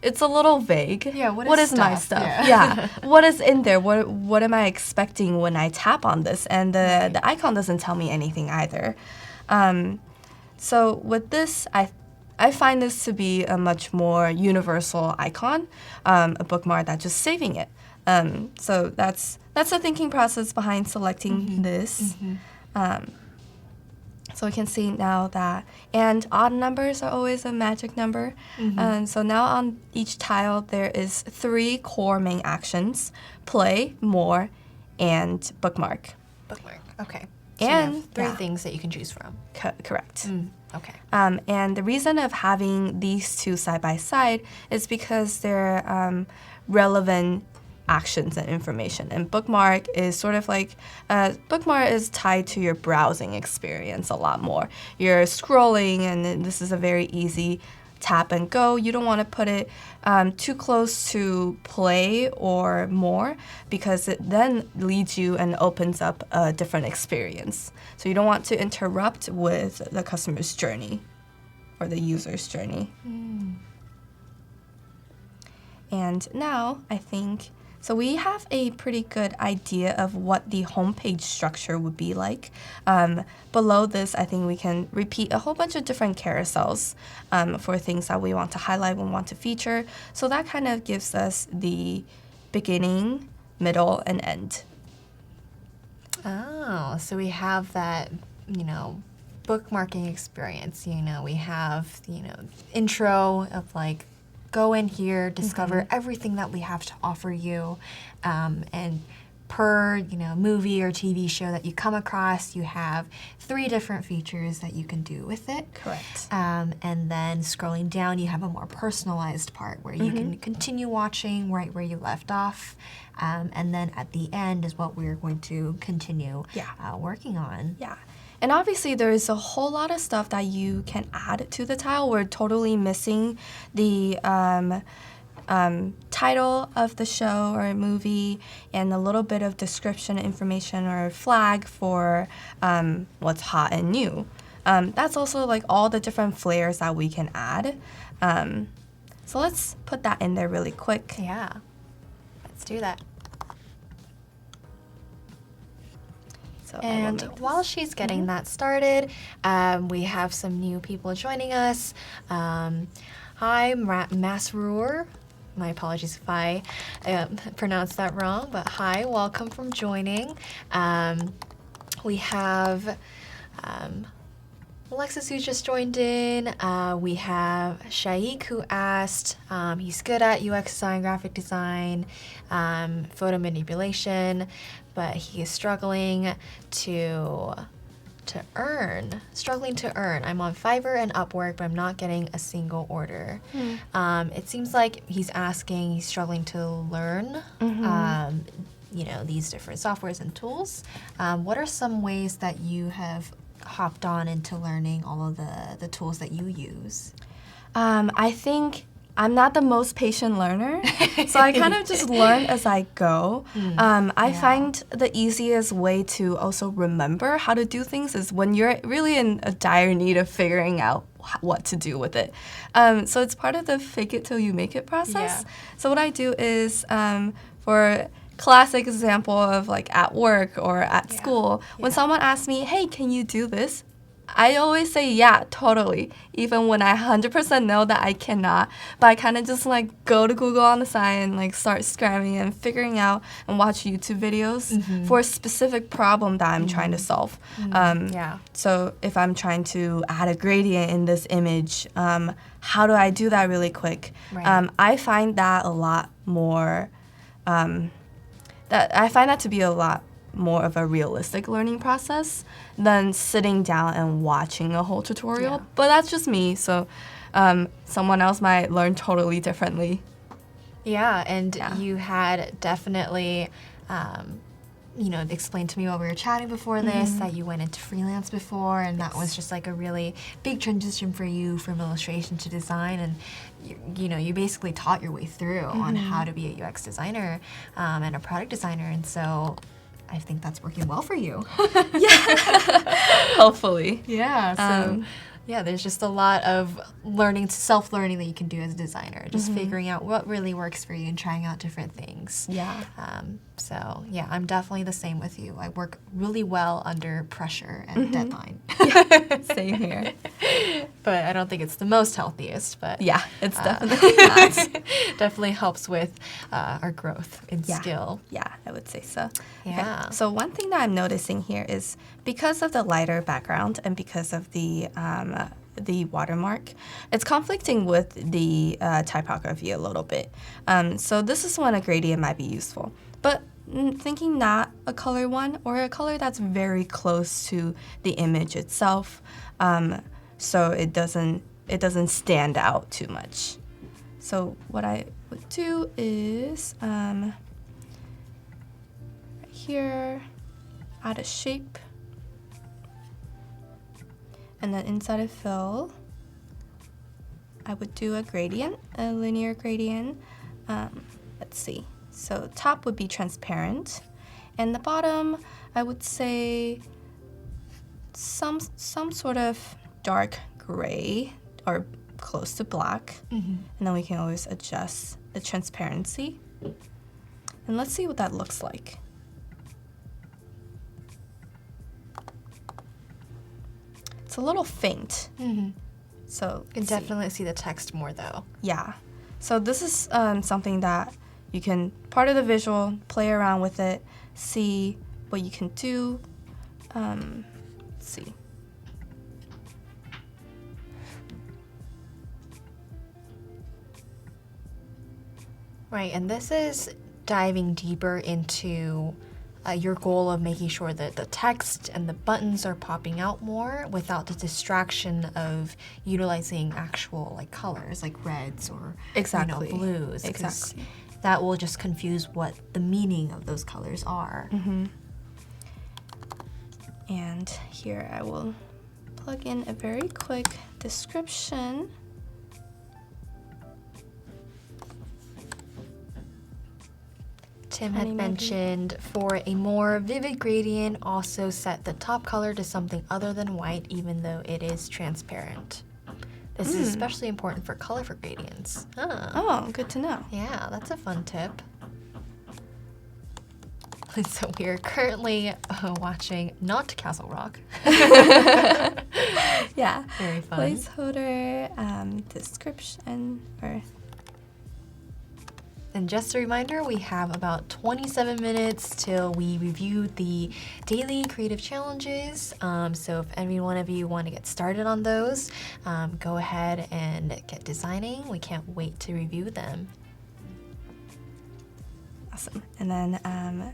it's a little vague. Yeah, what is my stuff? Yeah. What is in there? What am I expecting when I tap on this? And the icon doesn't tell me anything either. So with this, I find this to be a much more universal icon, a bookmark that's just saving it. So that's the thinking process behind selecting this. So we can see now that, and odd numbers are always a magic number. So now on each tile, there is 3 core main actions: play, more, and bookmark. Bookmark, okay. And So you have 3 things that you can choose from. Correct. Okay. And the reason of having these 2 side by side is because they're relevant actions and information. And bookmark is sort of bookmark is tied to your browsing experience a lot more. You're scrolling, and this is a very easy tap and go. You don't want to put it too close to play or more, because it then leads you and opens up a different experience. So you don't want to interrupt with the customer's journey or the user's journey. And now I think, so we have a pretty good idea of what the homepage structure would be like. Below this, I think we can repeat a whole bunch of different carousels for things that we want to highlight and want to feature. So that kind of gives us the beginning, middle, and end. Oh, so we have that, bookmarking experience. We have, intro of like, go in here, discover everything that we have to offer you, and per movie or TV show that you come across, you have 3 different features that you can do with it. Correct. And then scrolling down, you have a more personalized part where you can continue watching right where you left off. And then at the end is what we're going to continue working on. Yeah. And obviously there is a whole lot of stuff that you can add to the tile. We're totally missing the title of the show or movie and a little bit of description information or flag for what's hot and new. That's also like all the different flares that we can add. So let's put that in there really quick. Yeah, let's do that. So And while she's getting that started, we have some new people joining us. Hi, Masroor. My apologies if I pronounced that wrong, but hi, welcome from joining. We have Alexis who just joined in. We have Shaik who asked, he's good at UX design, graphic design, photo manipulation, but he is struggling to earn. I'm on Fiverr and Upwork, but I'm not getting a single order. It seems like he's struggling to learn, these different softwares and tools. What are some ways that you have hopped on into learning all of the tools that you use? I think I'm not the most patient learner, so I kind of just learn as I go. I find the easiest way to also remember how to do things is when you're really in a dire need of figuring out what to do with it. So it's part of the fake it till you make it process. So what I do is, for classic example of like at work or at school, when someone asks me, hey, can you do this? I always say, yeah, totally, even when I 100% know that I cannot. But I kind of just like go to Google on the side and like start scrambling and figuring out and watch YouTube videos for a specific problem that I'm trying to solve. So if I'm trying to add a gradient in this image, how do I do that really quick? I find that a lot more, I find that to be a lot more of a realistic learning process than sitting down and watching a whole tutorial. But that's just me, so someone else might learn totally differently. Yeah, and you had definitely, explained to me while we were chatting before this that you went into freelance before, and that was just like a really big transition for you from illustration to design, and you basically taught your way through on how to be a UX designer and a product designer, and so I think that's working well for you. Hopefully. Yeah, so there's just a lot of self-learning that you can do as a designer, just figuring out what really works for you and trying out different things. So I'm definitely the same with you. I work really well under pressure and deadline. Same here. But I don't think it's the most healthiest, but yeah, it's definitely not. Definitely helps with our growth in skill. Yeah, I would say so. Yeah. Okay. So one thing that I'm noticing here is because of the lighter background and because of the watermark, it's conflicting with the typography a little bit. So this is when a gradient might be useful. But thinking not a color one or a color that's very close to the image itself, so it doesn't stand out too much. So what I would do is right here, add a shape, and then inside of fill, I would do a gradient, a linear gradient. Let's see. So top would be transparent, and the bottom, I would say some sort of dark gray or close to black, and then we can always adjust the transparency. And let's see what that looks like. It's a little faint. So You can definitely see the text more though. yeah. So this is something that you can, part of the visual, play around with it, see what you can do. Let's see. Right, and this is diving deeper into your goal of making sure that the text and the buttons are popping out more without the distraction of utilizing actual like colors like reds or Exactly. Blues. 'Cause Exactly. that will just confuse what the meaning of those colors are. And here I will plug in a very quick description. Tim had mentioned for a more vivid gradient, also set the top color to something other than white, even though it is transparent. This is especially important for colorful gradients. Oh, good to know. Yeah, that's a fun tip. So we are currently watching not Castle Rock. Yeah. Very fun. Placeholder, description, or... And just a reminder, we have about 27 minutes till we review the daily creative challenges. So if any one of you want to get started on those, go ahead and get designing. We can't wait to review them. Awesome. And then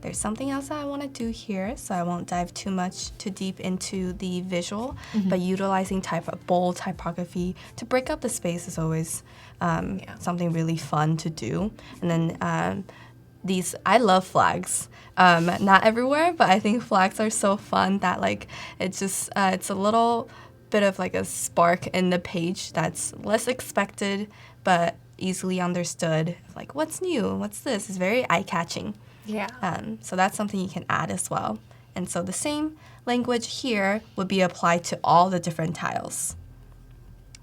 there's something else that I want to do here, so I won't dive too deep into the visual, but utilizing bold typography to break up the space is always something really fun to do. And then I love flags. Not everywhere, but I think flags are so fun that like it's just it's a little bit of like a spark in the page that's less expected, but easily understood. Like what's new? What's this? It's very eye-catching. Yeah. So that's something you can add as well. And so the same language here would be applied to all the different tiles.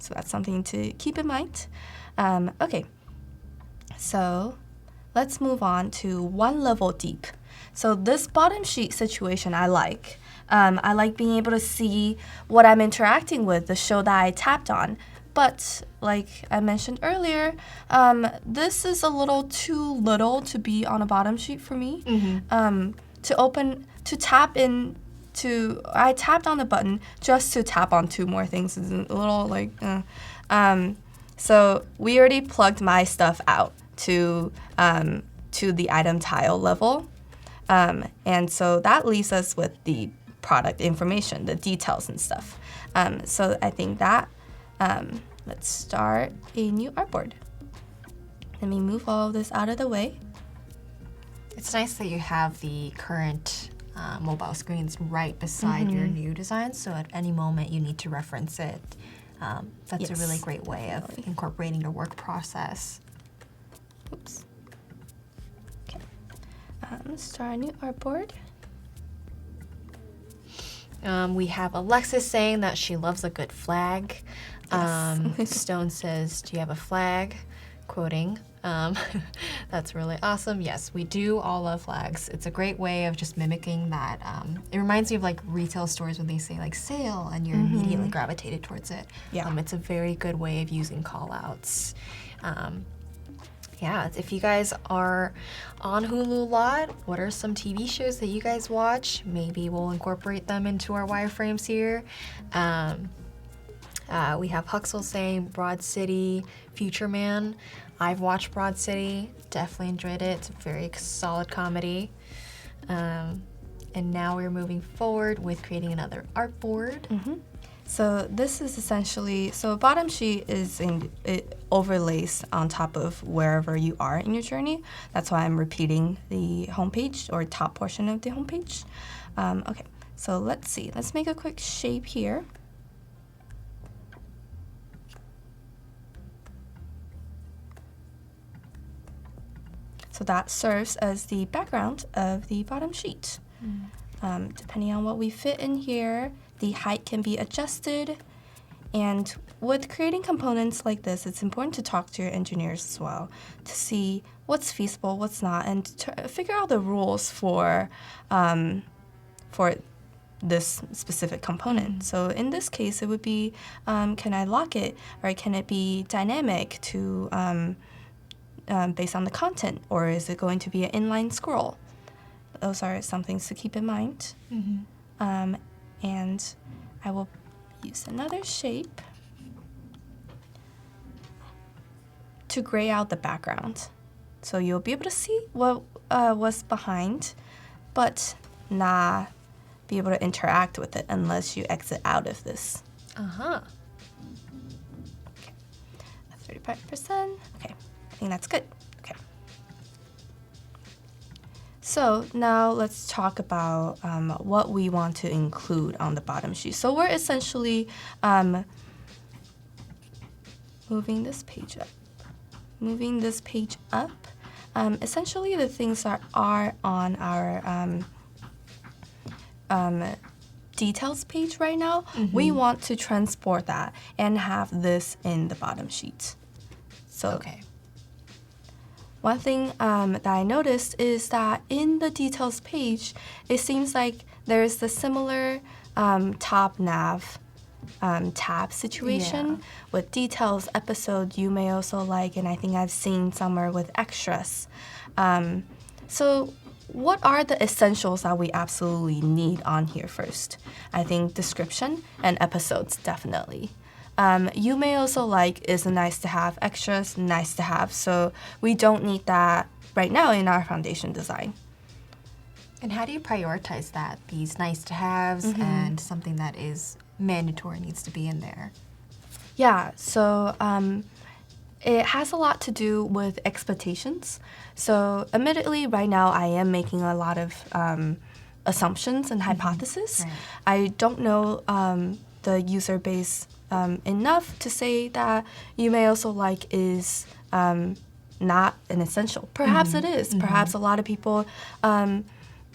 So that's something to keep in mind. Okay, so let's move on to one level deep. So this bottom sheet situation I like. I like being able to see what I'm interacting with, the show that I tapped on. But like I mentioned earlier, this is a little too little to be on a bottom sheet for me. I tapped on the button just to tap on two more things. It's a little like, so we already plugged my stuff out to the item tile level. And so that leaves us with the product information, the details and stuff. So I think that, let's start a new artboard. Let me move all of this out of the way. It's nice that you have the current mobile screens right beside your new design, so at any moment you need to reference it. That's a really great way of incorporating your work process. Oops. Okay. Let's start a new artboard. We have Alexis saying that she loves a good flag. Yes. Stone says, "Do you have a flag?" Quoting. That's really awesome. Yes, we do all love flags. It's a great way of just mimicking that. It reminds me of like retail stores when they say like sale and you're immediately gravitated towards it. Yeah. It's a very good way of using call outs. Yeah, if you guys are on Hulu a lot, what are some TV shows that you guys watch? Maybe we'll incorporate them into our wireframes here. We have Huxel saying Broad City, Future Man. I've watched Broad City, definitely enjoyed it. It's a very solid comedy. And now we're moving forward with creating another artboard. So this is essentially, so a bottom sheet it overlays on top of wherever you are in your journey. That's why I'm repeating the homepage or top portion of the homepage. Okay, so let's see. Let's make a quick shape here. So that serves as the background of the bottom sheet. Depending on what we fit in here, the height can be adjusted, And with creating components like this, it's important to talk to your engineers as well to see what's feasible, what's not, and to figure out the rules for this specific component. So in this case, it would be, can I lock it, or can it be dynamic to based on the content, or is it going to be an inline scroll? Those are some things to keep in mind. And I will use another shape to gray out the background. So you'll be able to see what was behind, but not be able to interact with it unless you exit out of this. Uh-huh. Okay. 35%. Okay, I think that's good. Okay. So now let's talk about what we want to include on the bottom sheet. So we're essentially moving this page up. Essentially, the things that are on our details page right now, we want to transport that and have this in the bottom sheet. So Okay. one thing that I noticed is that in the details page, it seems like there's the similar top nav tab situation with details, episode you may also like, and I think I've seen somewhere with extras. So what are the essentials that we absolutely need on here first? I think description and episodes, definitely. You may also like is a nice to have, extras, nice to have, so we don't need that right now in our foundation design. And how do you prioritize that? These nice to haves and something that is mandatory needs to be in there? Yeah, so it has a lot to do with expectations. So admittedly, right now I am making a lot of assumptions and hypotheses. Right. I don't know the user base enough to say that you may also like is not an essential. Perhaps it is. Perhaps a lot of people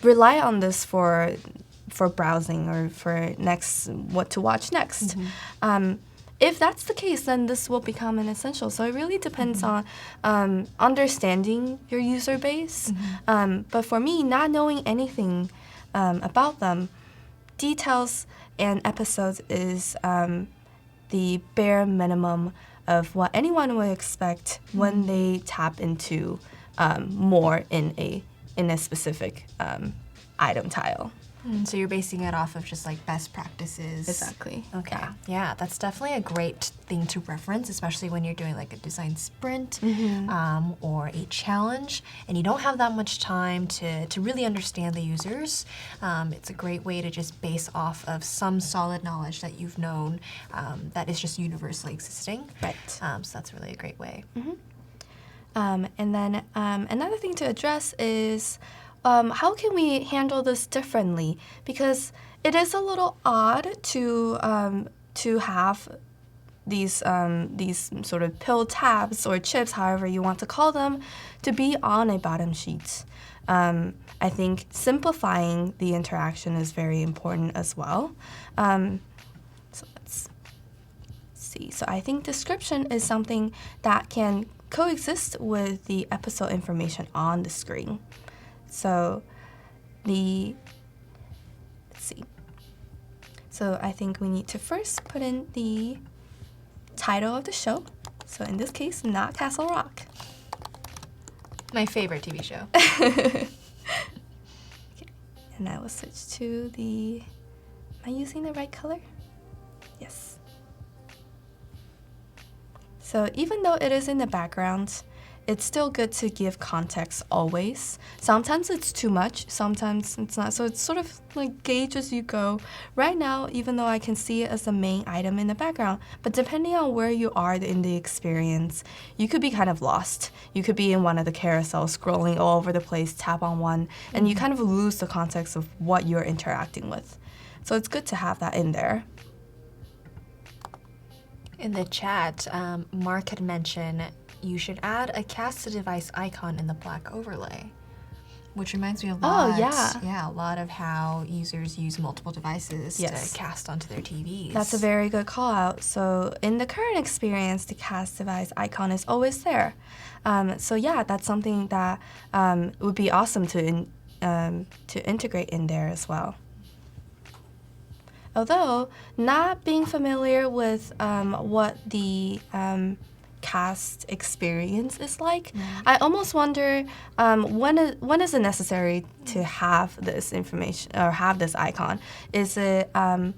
rely on this for browsing or for what to watch next. If that's the case, then this will become an essential. So it really depends on understanding your user base. But for me, not knowing anything about them, details and episodes is the bare minimum of what anyone would expect when they tap into more in a specific item tile. So you're basing it off of just like best practices. Exactly. Okay. Yeah, that's definitely a great thing to reference, especially when you're doing like a design sprint or a challenge, and you don't have that much time to really understand the users. It's a great way to just base off of some solid knowledge that you've known that is just universally existing. Right. So that's really a great way. And then another thing to address is how can we handle this differently? Because it is a little odd to have these sort of pill tabs or chips, however you want to call them, to be on a bottom sheet. I think simplifying the interaction is very important as well. So let's see. So I think description is something that can coexist with the episode information on the screen. So let's see. So I think we need to first put in the title of the show. So in this case, not Castle Rock. My favorite TV show. Okay. And I will switch to am I using the right color? Yes. So even though it is in the background, it's still good to give context always. Sometimes it's too much, sometimes it's not. So it's sort of like gauge as you go. Right now, even though I can see it as the main item in the background, but depending on where you are in the experience, you could be kind of lost. You could be in one of the carousels scrolling all over the place, tap on one, and you kind of lose the context of what you're interacting with. So it's good to have that in there. In the chat, Mark had mentioned you should add a cast to device icon in the black overlay. Which reminds me a Oh, lot. yeah. Yeah, a lot of how users use multiple devices Yes. to cast onto their TVs. That's a very good call out. So in the current experience, the cast device icon is always there. So yeah, that's something that would be awesome to integrate in there as well. Although not being familiar with what the cast experience is like, I almost wonder when is it necessary to have this information or have this icon? Is it a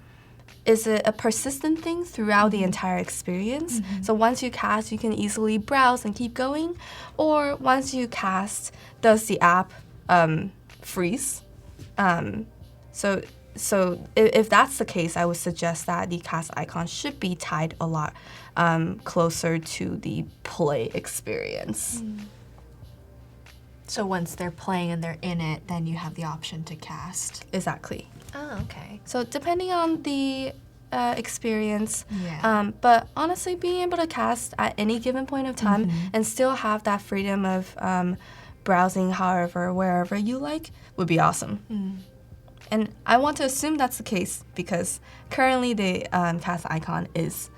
persistent thing throughout the entire experience? So once you cast, you can easily browse and keep going, or once you cast, does the app freeze? So if that's the case, I would suggest that the cast icon should be tied a lot closer to the play experience. So once they're playing and they're in it, then you have the option to cast. Exactly. Oh, okay. So depending on the experience, Yeah. but honestly, being able to cast at any given point of time and still have that freedom of browsing however, wherever you like would be awesome. And I want to assume that's the case because currently the cast icon is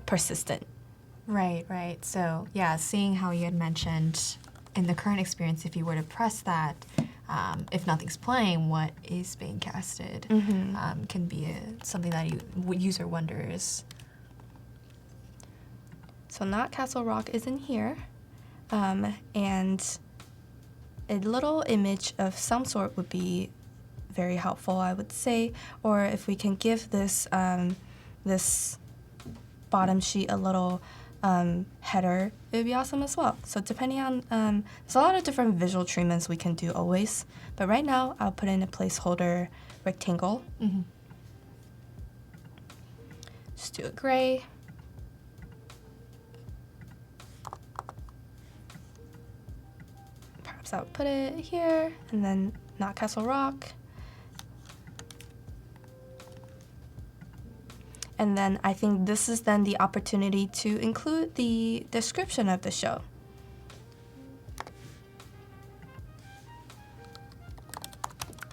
persistent. Right, right. So, yeah, seeing how you had mentioned in the current experience, if you were to press that, if nothing's playing, what is being casted can be something that user wonders. So not Castle Rock is in here, and a little image of some sort would be very helpful, I would say. Or if we can give this this bottom sheet a little header, it would be awesome as well. So depending on, there's a lot of different visual treatments we can do always, but right now I'll put in a placeholder rectangle. Just do a gray. Perhaps I'll put it here, and then not Castle Rock. And then I think this is then the opportunity to include the description of the show.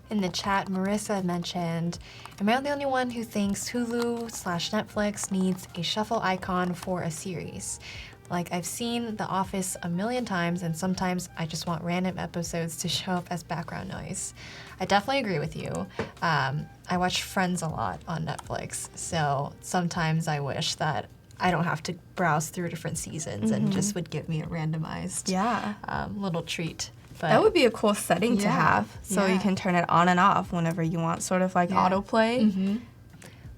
In the chat, Marissa mentioned, am I the only one who thinks Hulu/Netflix needs a shuffle icon for a series? Like, I've seen The Office a million times, and sometimes I just want random episodes to show up as background noise. I definitely agree with you. I watch Friends a lot on Netflix, so sometimes I wish that I don't have to browse through different seasons and just would give me a randomized little treat. But That would be a cool setting to Yeah, have, so you yeah. can turn it on and off whenever you want, sort of like autoplay.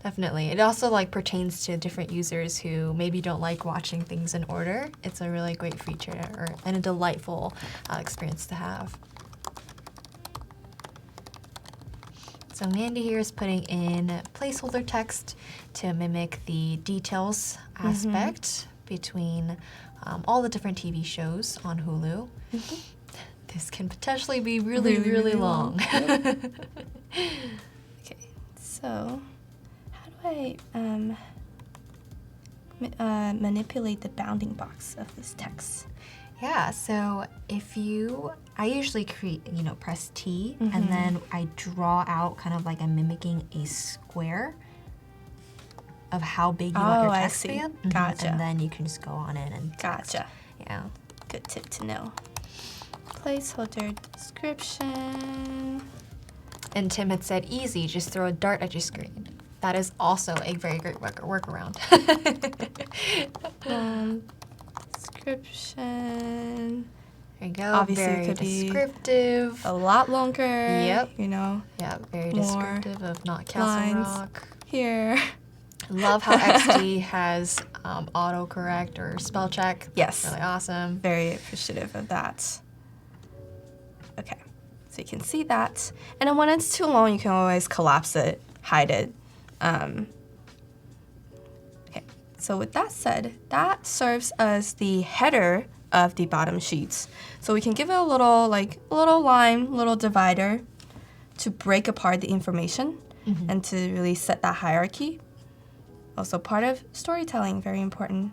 Definitely. It also like pertains to different users who maybe don't like watching things in order. It's a really great feature and a delightful experience to have. So Mandy here is putting in placeholder text to mimic the details aspect between all the different TV shows on Hulu. This can potentially be really long. Okay, so how do I manipulate the bounding box of this text? Yeah, so I usually press T and then I draw out kind of like I'm mimicking a square of how big you want your I text see. to be. Gotcha. And then you can just go on in and text. Gotcha. Yeah. Good tip to know. Placeholder description. And Tim had said, easy, just throw a dart at your screen. That is also a very great workaround. Description. There you go. Obviously, very it could be descriptive. A lot longer. Yep. You know, Yeah, very more descriptive of not Castle lines. Rock. here. Love how XD has autocorrect or spell check. Yes. Really awesome. Very appreciative of that. Okay, so you can see that. And then when it's too long, you can always collapse it, hide it. Okay, so with that said, that serves as the header of the bottom sheets. So we can give it a little line, little divider to break apart the information and to really set that hierarchy. Also part of storytelling, very important.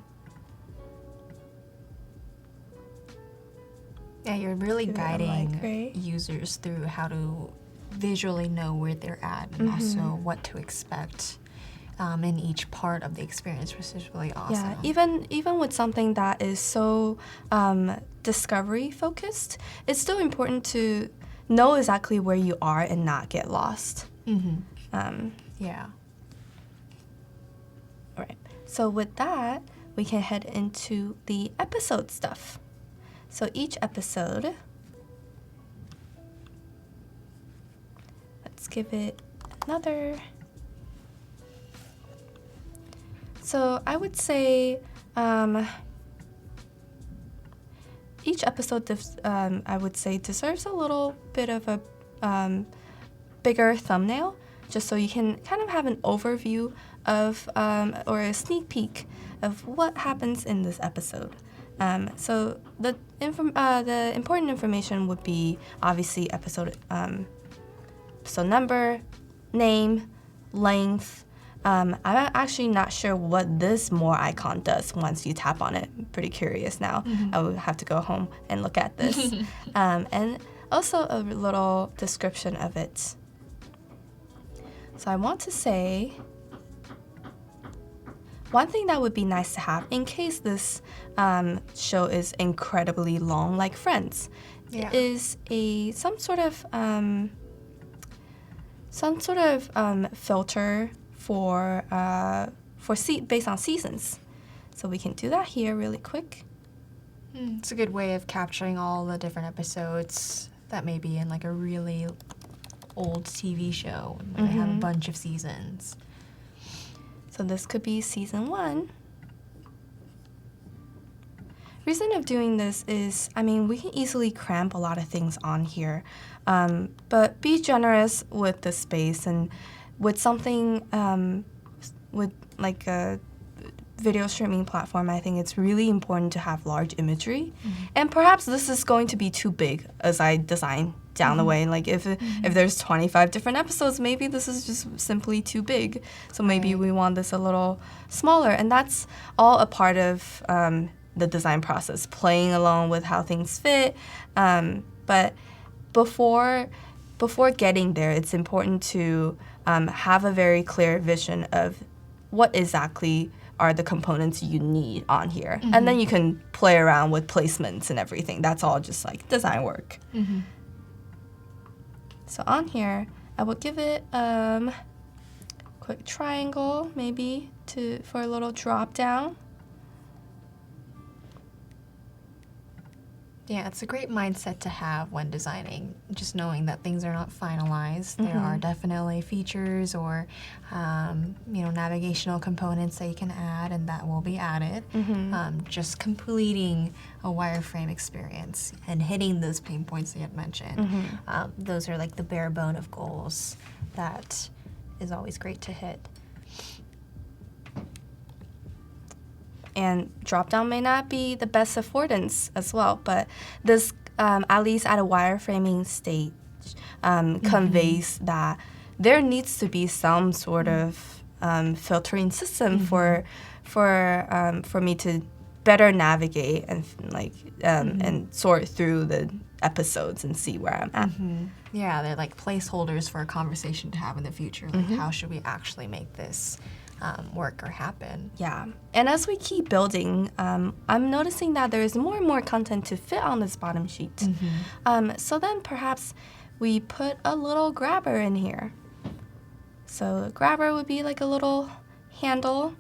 Yeah, you're really Give it a guiding light gray. users through how to visually know where they're at and also what to expect in each part of the experience, which is really awesome. Yeah, even with something that is so discovery focused, it's still important to know exactly where you are and not get lost. Yeah. All right. So with that, we can head into the episode stuff. So each episode, let's give it another. So I would say each episode, I would say, deserves a little bit of a bigger thumbnail, just so you can kind of have an overview of or a sneak peek of what happens in this episode. So the important information would be obviously episode number, name, length. I'm actually not sure what this more icon does once you tap on it. I'm pretty curious now. I will have to go home and look at this. And also a little description of it. So I want to say one thing that would be nice to have in case this show is incredibly long, like Friends, is some sort of filter based on seasons. So we can do that here really quick. It's a good way of capturing all the different episodes that may be in like a really old TV show where they have a bunch of seasons. So this could be season 1. Reason of doing this is, I mean, we can easily cramp a lot of things on here, but be generous with the space, and with something with like a video streaming platform, I think it's really important to have large imagery. And perhaps this is going to be too big as I design down the way. Like if there's 25 different episodes, maybe this is just simply too big. So maybe we want this a little smaller. And that's all a part of the design process, playing along with how things fit. But before getting there, it's important to have a very clear vision of what exactly are the components you need on here. And then you can play around with placements and everything. That's all just like design work. So on here, I will give it quick triangle maybe for a little drop down. Yeah, it's a great mindset to have when designing, just knowing that things are not finalized. There are definitely features or, navigational components that you can add, and that will be added. Just completing a wireframe experience and hitting those pain points that you had mentioned. Those are like the bare bone of goals that is always great to hit. And drop-down may not be the best affordance as well, but this, at least at a wireframing stage, conveys that there needs to be some sort of filtering system for me to better navigate and and sort through the episodes and see where I'm at. Yeah, they're like placeholders for a conversation to have in the future. Like, how should we actually make this work or happen? Yeah, and as we keep building, I'm noticing that there is more and more content to fit on this bottom sheet. So then perhaps we put a little grabber in here. So a grabber would be like a little handle.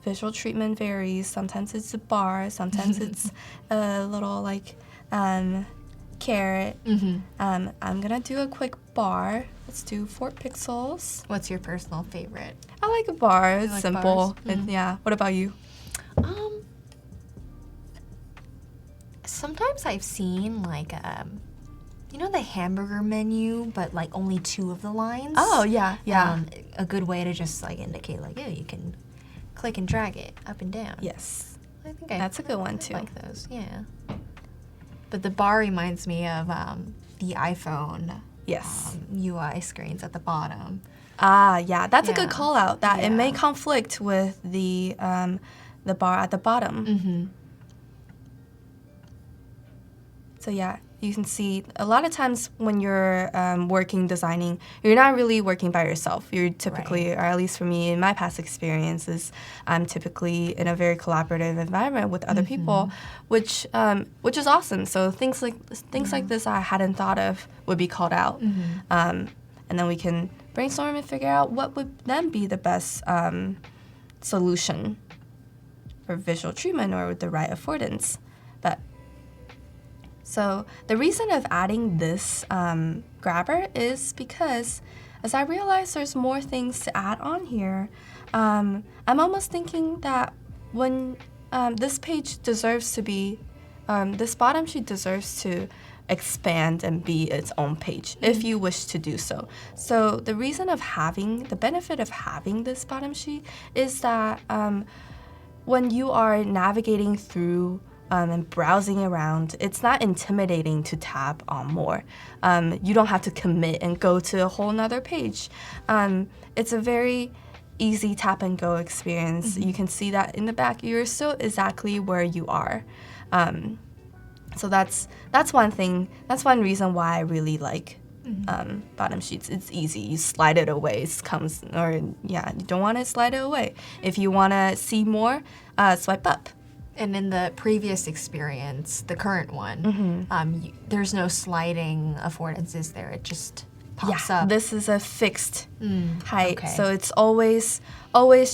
Visual treatment varies. Sometimes it's a bar, sometimes it's a little like carrot. I'm gonna do a quick bar. Let's do 4 pixels. What's your personal favorite? I like a bar. It's like simple. bars? Yeah. What about you? Sometimes I've seen like the hamburger menu, but like only 2 of the lines. Oh yeah. A good way to just like indicate like, you can click and drag it up and down. Yes. I think That's a good one too. I like those, yeah. But the bar reminds me of the iPhone. Yes. UI screens at the bottom. Yeah, that's a good Yeah. call out. That it may Yeah. conflict with the bar at the bottom. So yeah, you can see a lot of times when you're designing, you're not really working by yourself. You're typically, or at least for me, in my past experiences, I'm typically in a very collaborative environment with other people, which is awesome. So things like this I hadn't thought of would be called out, and then we can brainstorm and figure out what would then be the best solution or visual treatment or the right affordance. So the reason of adding this grabber is because as I realize there's more things to add on here, I'm almost thinking that when this page deserves to be, this bottom sheet deserves to expand and be its own page if you wish to do so. So the benefit of having this bottom sheet is that when you are navigating through and browsing around, it's not intimidating to tap on more. You don't have to commit and go to a whole nother page. It's a very easy tap and go experience. You can see that in the back, you're still exactly where you are. So that's one thing. That's one reason why I really like bottom sheets. It's easy. You slide it away. You don't want to slide it away. If you want to see more, swipe up. And in the previous experience, the current one, there's no sliding affordances there. It just pops up. This is a fixed height, okay. So it's always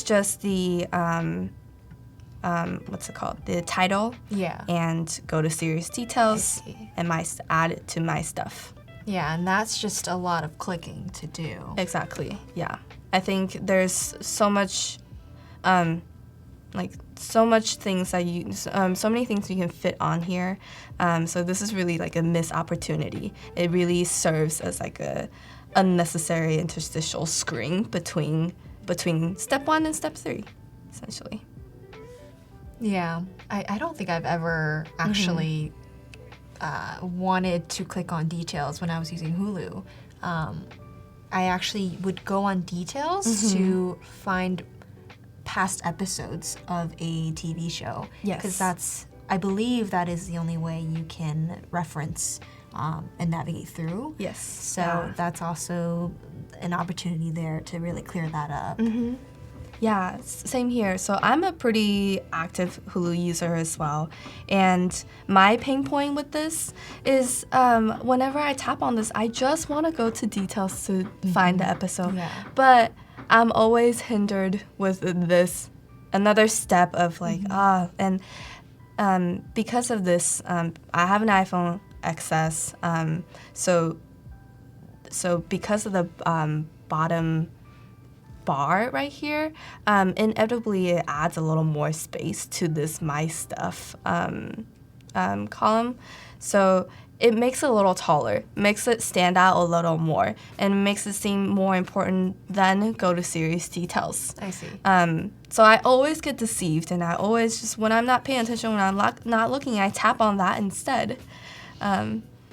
just the what's it called? The title. Yeah. And go to serious details and add it to my stuff. Yeah, and that's just a lot of clicking to do. Exactly. Yeah. I think there's so much so many things you can fit on here. So this is really like a missed opportunity. It really serves as like a unnecessary interstitial screen between step 1 and step 3, essentially. Yeah, I don't think I've ever actually wanted to click on details when I was using Hulu. I actually would go on details to find past episodes of a TV show. Yes. Because I believe that is the only way you can reference and navigate through. Yes. So that's also an opportunity there to really clear that up. Yeah, same here. So I'm a pretty active Hulu user as well. And my pain point with this is whenever I tap on this, I just want to go to details to find the episode. Yeah. But I'm always hindered with this another step of and because of this, I have an iPhone XS. So because of the bottom bar right here, inevitably it adds a little more space to this My Stuff column. So it makes it a little taller, makes it stand out a little more, and makes it seem more important than go to serious details. I see. So I always get deceived, and I always just, when I'm not paying attention, when I'm not looking, I tap on that instead.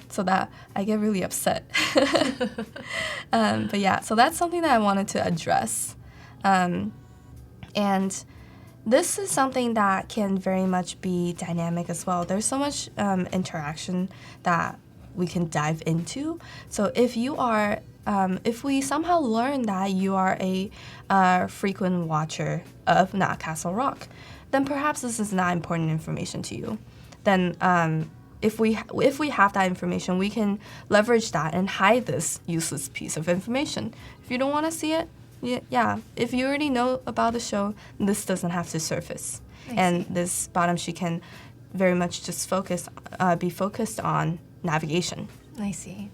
So that I get really upset. But yeah, so that's something that I wanted to address. And this is something that can very much be dynamic as well. There's so much interaction that we can dive into. So if you are, if we somehow learn that you are a frequent watcher of Not Castle Rock, then perhaps this is not important information to you. Then if we have that information, we can leverage that and hide this useless piece of information. If you don't want to see it, yeah. If you already know about the show, this doesn't have to surface. And this bottom sheet can very much just be focused on navigation. I see.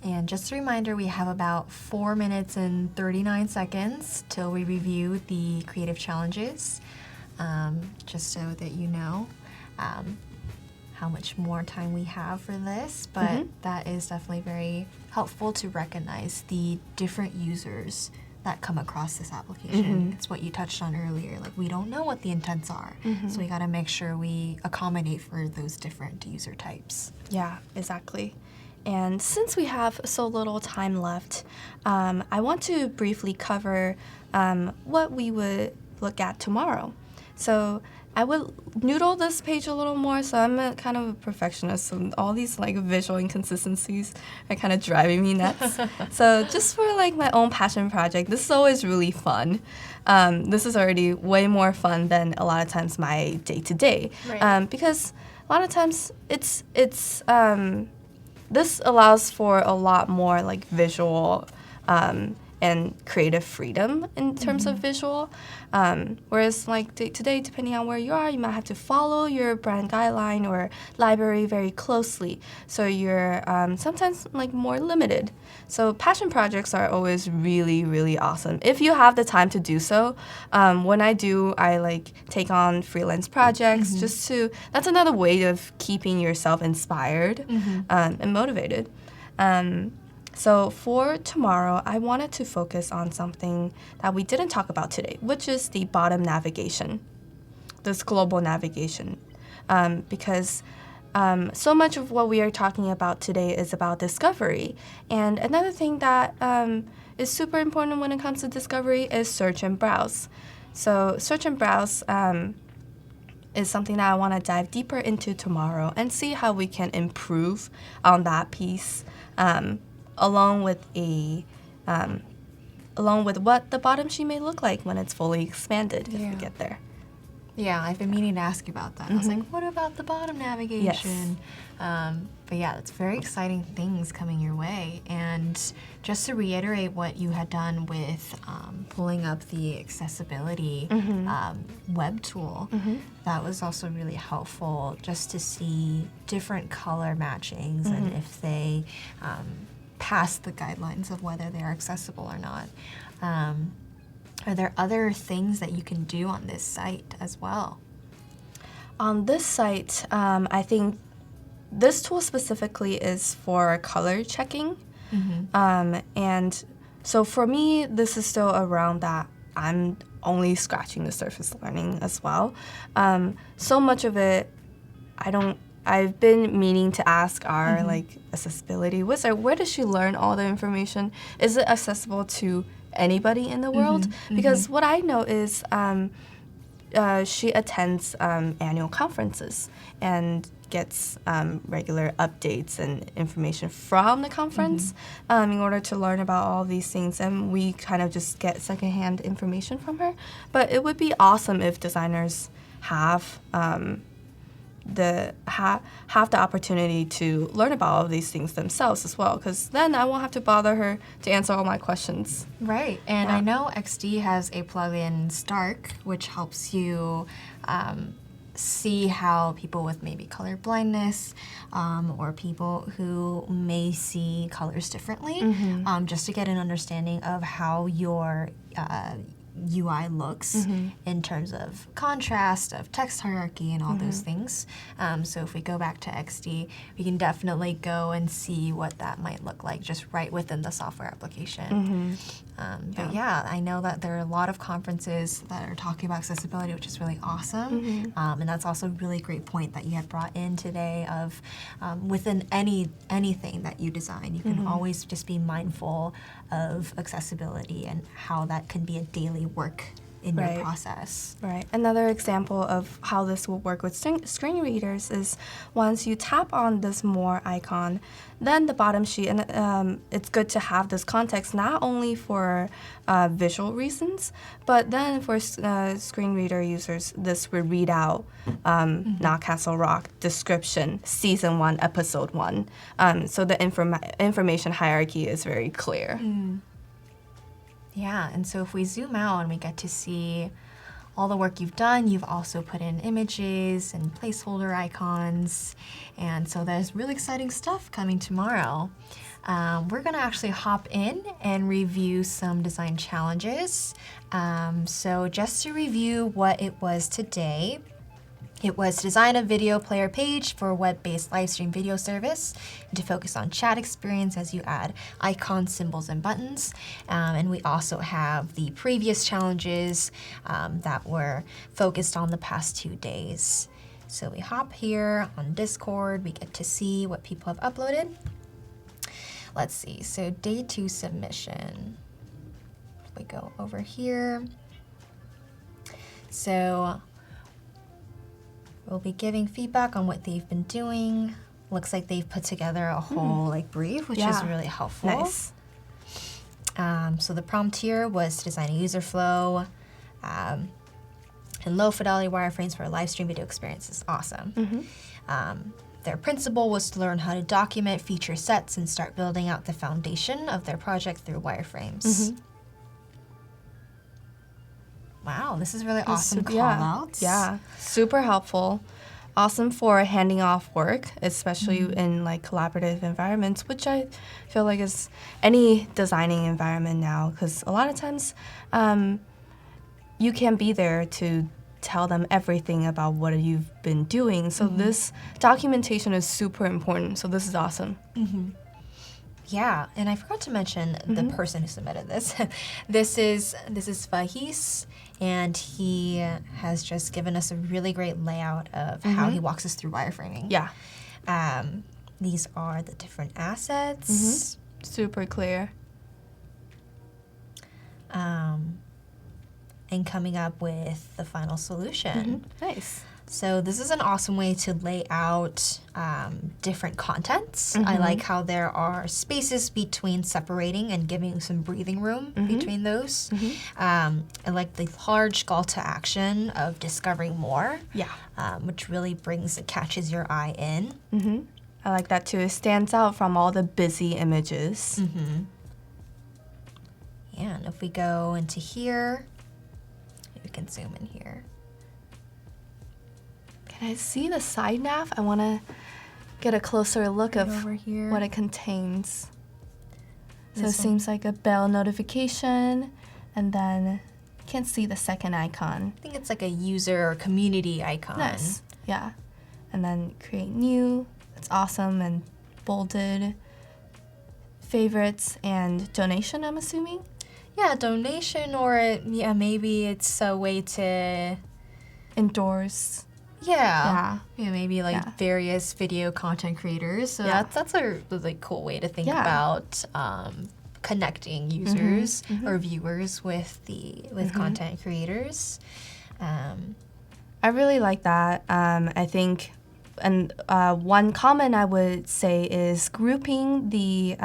And just a reminder, we have about 4 minutes and 39 seconds till we review the creative challenges, just so that you know how much more time we have for this. But that is definitely very helpful to recognize the different users that come across this application. It's what you touched on earlier. Like, we don't know what the intents are, so we got to make sure we accommodate for those different user types. Yeah, exactly. And since we have so little time left, I want to briefly cover what we would look at tomorrow. So I would noodle this page a little more, so I'm a kind of a perfectionist, and all these like visual inconsistencies are kind of driving me nuts. So just for like my own passion project, this is always really fun. This is already way more fun than a lot of times my day-to-day, because a lot of times it's this allows for a lot more like visual and creative freedom in terms of visual. Whereas like day-to-day, depending on where you are, you might have to follow your brand guideline or library very closely. So you're sometimes like more limited. So passion projects are always really, really awesome. If you have the time to do so, when I like take on freelance projects just to, that's another way of keeping yourself inspired and motivated. So for tomorrow, I wanted to focus on something that we didn't talk about today, which is the bottom navigation, this global navigation, because so much of what we are talking about today is about discovery. And another thing that is super important when it comes to discovery is search and browse. So search and browse is something that I want to dive deeper into tomorrow and see how we can improve on that piece. Along with what the bottom sheet may look like when it's fully expanded if we get there. Yeah, I've been meaning to ask you about that. I was like, what about the bottom navigation? But yeah, it's very exciting things coming your way. And just to reiterate what you had done with pulling up the accessibility web tool, that was also really helpful just to see different color matchings and if they pass the guidelines of whether they are accessible or not. Are there other things that you can do on this site as well? On this site, I think this tool specifically is for color checking. And so for me, this is still around that I'm only scratching the surface learning as well. So much of it, I've been meaning to ask our like accessibility wizard, where does she learn all the information? Is it accessible to anybody in the world? Because what I know is she attends annual conferences and gets regular updates and information from the conference in order to learn about all these things, and we kind of just get secondhand information from her. But it would be awesome if designers have the opportunity to learn about all of these things themselves as well, because then I won't have to bother her to answer all my questions. Right, and I know XD has a plugin, Stark, which helps you see how people with maybe color blindness or people who may see colors differently, just to get an understanding of how your UI looks in terms of contrast, of text hierarchy, and all those things. So if we go back to XD, we can definitely go and see what that might look like just right within the software application. But yeah, I know that there are a lot of conferences that are talking about accessibility, which is really awesome. And that's also a really great point that you had brought in today of within anything that you design, you can always just be mindful of accessibility and how that can be a daily work in your process. Right. Another example of how this will work with screen readers is once you tap on this more icon, then the bottom sheet, and it's good to have this context not only for visual reasons, but then for screen reader users, this will read out Not Castle Rock, description, season 1, episode 1. So the information hierarchy is very clear. Yeah, and so if we zoom out and we get to see all the work you've done, you've also put in images and placeholder icons, and so there's really exciting stuff coming tomorrow. We're gonna actually hop in and review some design challenges. So just to review what it was today, it was to design a video player page for a web-based live stream video service, and to focus on chat experience as you add icons, symbols, and buttons. And we also have the previous challenges that were focused on the past 2 days. So we hop here on Discord, we get to see what people have uploaded. Let's see, so day 2 submission. We go over here. So We'll be giving feedback on what they've been doing. Looks like they've put together a whole like brief, which is really helpful. Nice. So the prompt here was to design a user flow and low fidelity wireframes for a live stream video experiences. Awesome. Their principle was to learn how to document feature sets and start building out the foundation of their project through wireframes. Wow, this is really awesome call-outs. Yeah, super helpful. Awesome for handing off work, especially in like collaborative environments, which I feel like is any designing environment now, because a lot of times you can't be there to tell them everything about what you've been doing. So this documentation is super important. So this is awesome. Yeah, and I forgot to mention the person who submitted this. This is Fahis, and he has just given us a really great layout of how he walks us through wireframing. Yeah. These are the different assets. Super clear. And coming up with the final solution. Nice. So this is an awesome way to lay out different contents. I like how there are spaces between separating and giving some breathing room between those. I like the large call to action of discovering more, which really catches your eye in. I like that too. It stands out from all the busy images. Yeah, and if we go into here, we can zoom in here. Can I see the side nav? I want to get a closer look of over here. what it contains. So This it seems like a bell notification, and then can't see the second icon. I think it's like a user or community icon. Nice. Yeah. And then create new. It's awesome and bolded. Favorites and donation, I'm assuming? Yeah, donation, or maybe it's a way to Endorse. Yeah, maybe like various video content creators. So that's a really cool way to think about connecting users or viewers with content creators. I really like that. I think, and one comment I would say is grouping the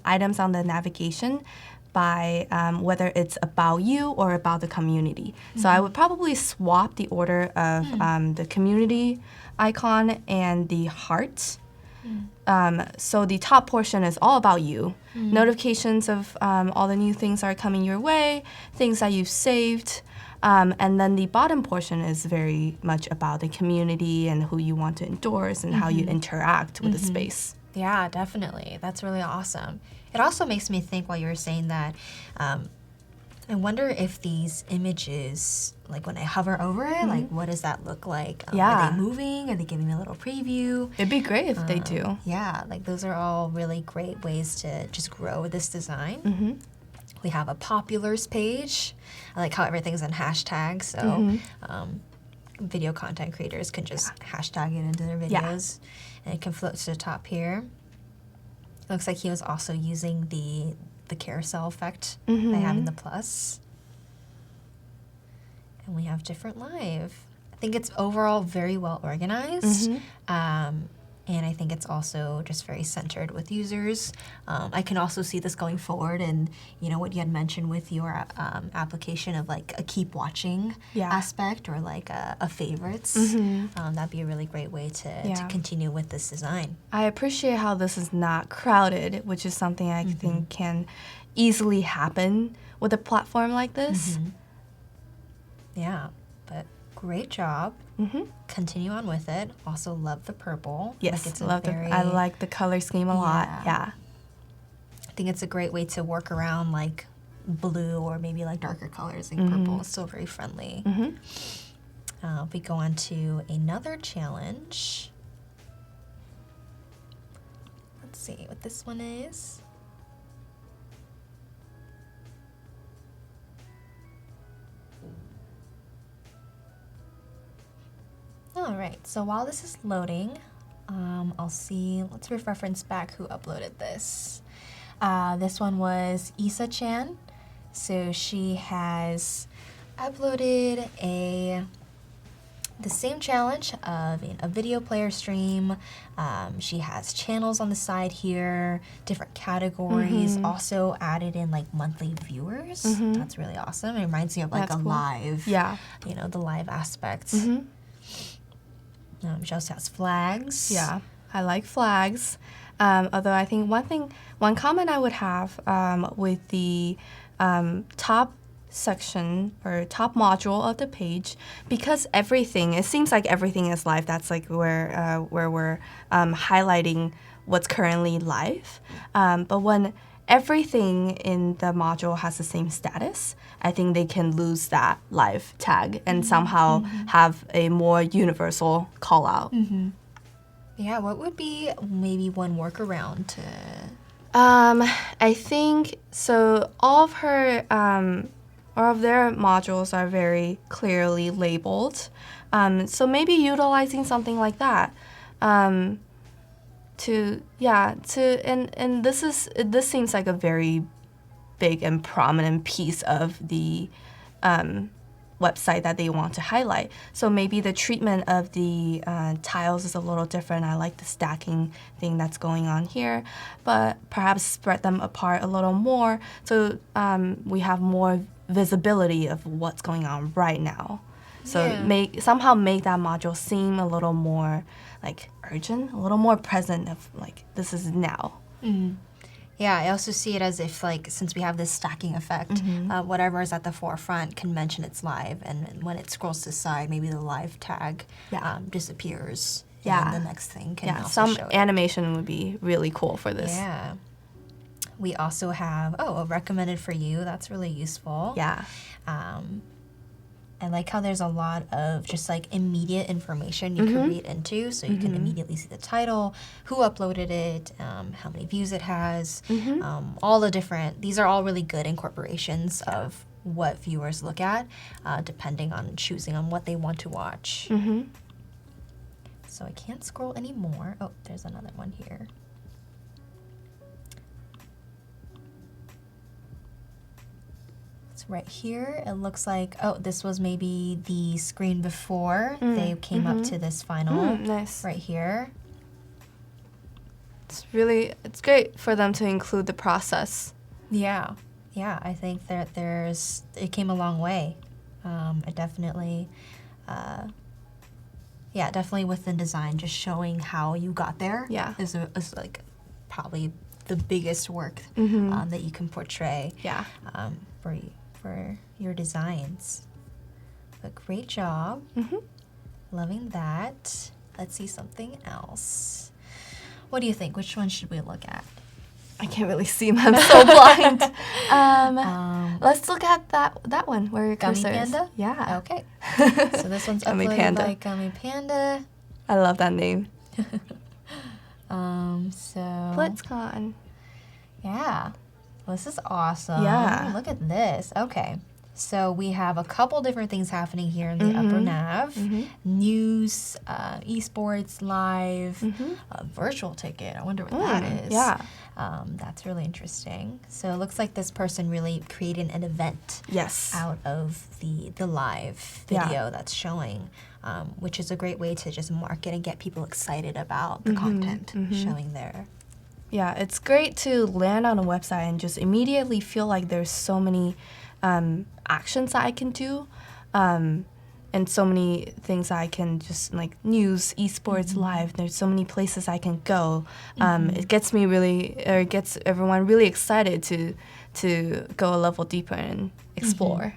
items on the navigation by whether it's about you or about the community. So I would probably swap the order of the community icon and the heart. So the top portion is all about you. Notifications of all the new things are coming your way, things that you've saved. And then the bottom portion is very much about the community and who you want to endorse and how you interact with the space. Yeah, definitely. That's really awesome. It also makes me think while you were saying that, I wonder if these images, like when I hover over it, like what does that look like? Are they moving? Are they giving me a little preview? It'd be great if they do. Yeah, like those are all really great ways to just grow this design. We have a populars page. I like how everything's in hashtags, so video content creators can just hashtag it into their videos. And it can float to the top here. It looks like he was also using the carousel effect by having the plus. And we have different live. I think it's overall very well organized. And I think it's also just very centered with users. I can also see this going forward, and what you had mentioned with your application of like a keep watching aspect or like a favorites. That'd be a really great way to continue with this design. I appreciate how this is not crowded, which is something I think can easily happen with a platform like this. Yeah, but great job. Continue on with it. Also love the purple. Yes, I like the color scheme a lot. Yeah. I think it's a great way to work around like blue or maybe like darker colors. Like purple is still very friendly. We go on to another challenge. Let's see what this one is. All right, so while this is loading, let's reference back who uploaded this. This one was Isa Chan. So she has uploaded a the same challenge of a video player stream. She has channels on the side here, different categories, also added in like monthly viewers. That's really awesome. It reminds me of like That's a cool. live, Yeah. you know, the live aspects. She also has flags. Yeah, I like flags. Although I think one comment I would have with the top section or top module of the page, because it seems like everything is live. That's like where we're highlighting what's currently live. But when everything in the module has the same status, I think they can lose that live tag and somehow have a more universal call out. Yeah, what would be maybe one workaround to... I think so. All of their modules are very clearly labeled. So maybe utilizing something like that. And this seems like a very big and prominent piece of the website that they want to highlight. So maybe the treatment of the tiles is a little different. I like the stacking thing that's going on here, but perhaps spread them apart a little more so we have more visibility of what's going on right now. So somehow make that module seem a little more like urgent, a little more present of like this is now. Yeah, I also see it as if, like, since we have this stacking effect, whatever is at the forefront can mention it's live, and when it scrolls to the side, maybe the live tag disappears. Yeah. And the next thing can also some show it. animation would be really cool for this. Yeah. We also have, a recommended for you. That's really useful. Yeah. I like how there's a lot of just like immediate information you can read into, so you can immediately see the title, who uploaded it, how many views it has, all the different, these are all really good incorporations of what viewers look at, depending on choosing on what they want to watch. So I can't scroll anymore. Oh, there's another one here. Right here, it looks like, this was maybe the screen before they came up to this final. Nice. Right here. It's great for them to include the process. Yeah, I think that it came a long way. It definitely, definitely within design, just showing how you got there is like probably the biggest work that you can portray. For your designs. But great job. Loving that. Let's see something else. What do you think? Which one should we look at? I can't really see them. I'm so blind. Let's look at that one where your Gummy cursor is. Panda? Yeah. Okay. So this one's Gummy uploaded Panda. by Gummy Panda. I love that name. So BlitzCon. yeah. Well, this is awesome. Yeah. Look at this. Okay. So we have a couple different things happening here in the upper nav. News, esports, live, a virtual ticket. I wonder what that is. Yeah. That's really interesting. So it looks like this person really created an event out of the live video that's showing, which is a great way to just market and get people excited about the content showing there. Yeah, it's great to land on a website and just immediately feel like there's so many actions that I can do, and so many things that I can just like news, esports, live. There's so many places I can go. It gets everyone really excited to go a level deeper and explore.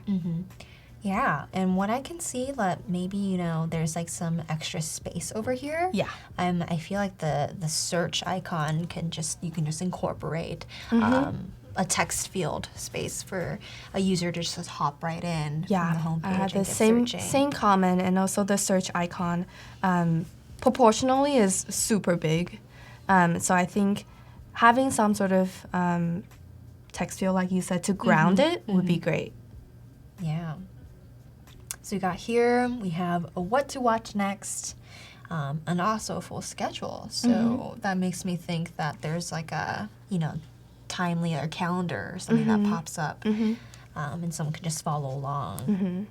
Yeah, and what I can see that maybe, there's like some extra space over here. Yeah. I feel like the search icon you can just incorporate a text field space for a user to just hop right in from the homepage I had the and get searching. same comment, and also the search icon proportionally is super big. So I think having some sort of text field, like you said, to ground it would be great. Yeah. So we got here, we have a what to watch next, and also a full schedule. So that makes me think that there's like a, timely or calendar or something that pops up, and someone can just follow along.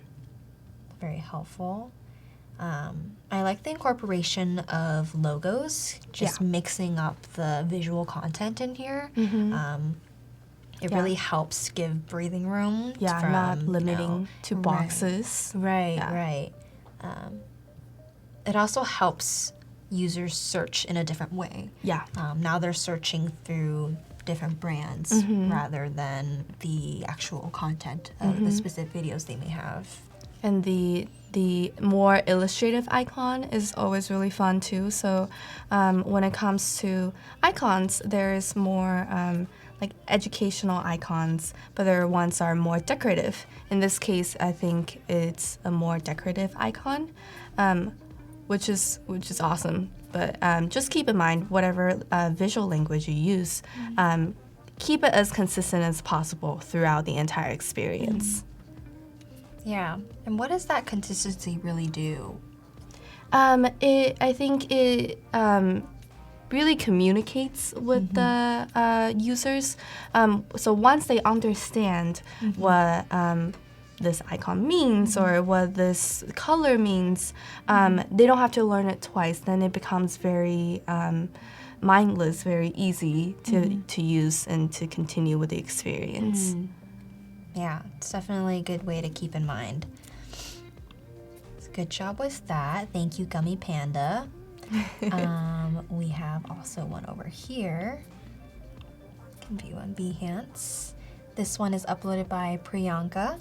Very helpful. I like the incorporation of logos, just mixing up the visual content in here. It really helps give breathing room. Yeah, not limiting to boxes. Right. It also helps users search in a different way. Yeah. Now they're searching through different brands rather than the actual content of the specific videos they may have. And the more illustrative icon is always really fun too. So when it comes to icons, there's more like educational icons, but there are ones that are more decorative. In this case, I think it's a more decorative icon, which is awesome. But just keep in mind, whatever visual language you use, keep it as consistent as possible throughout the entire experience. Yeah, and what does that consistency really do? I think it really communicates with the users. So once they understand what this icon means or what this color means, they don't have to learn it twice. Then it becomes very mindless, very easy to use and to continue with the experience. Yeah, it's definitely a good way to keep in mind. Good job with that. Thank you, Gummy Panda. We have also one over here. You can view on Behance. This one is uploaded by Priyanka.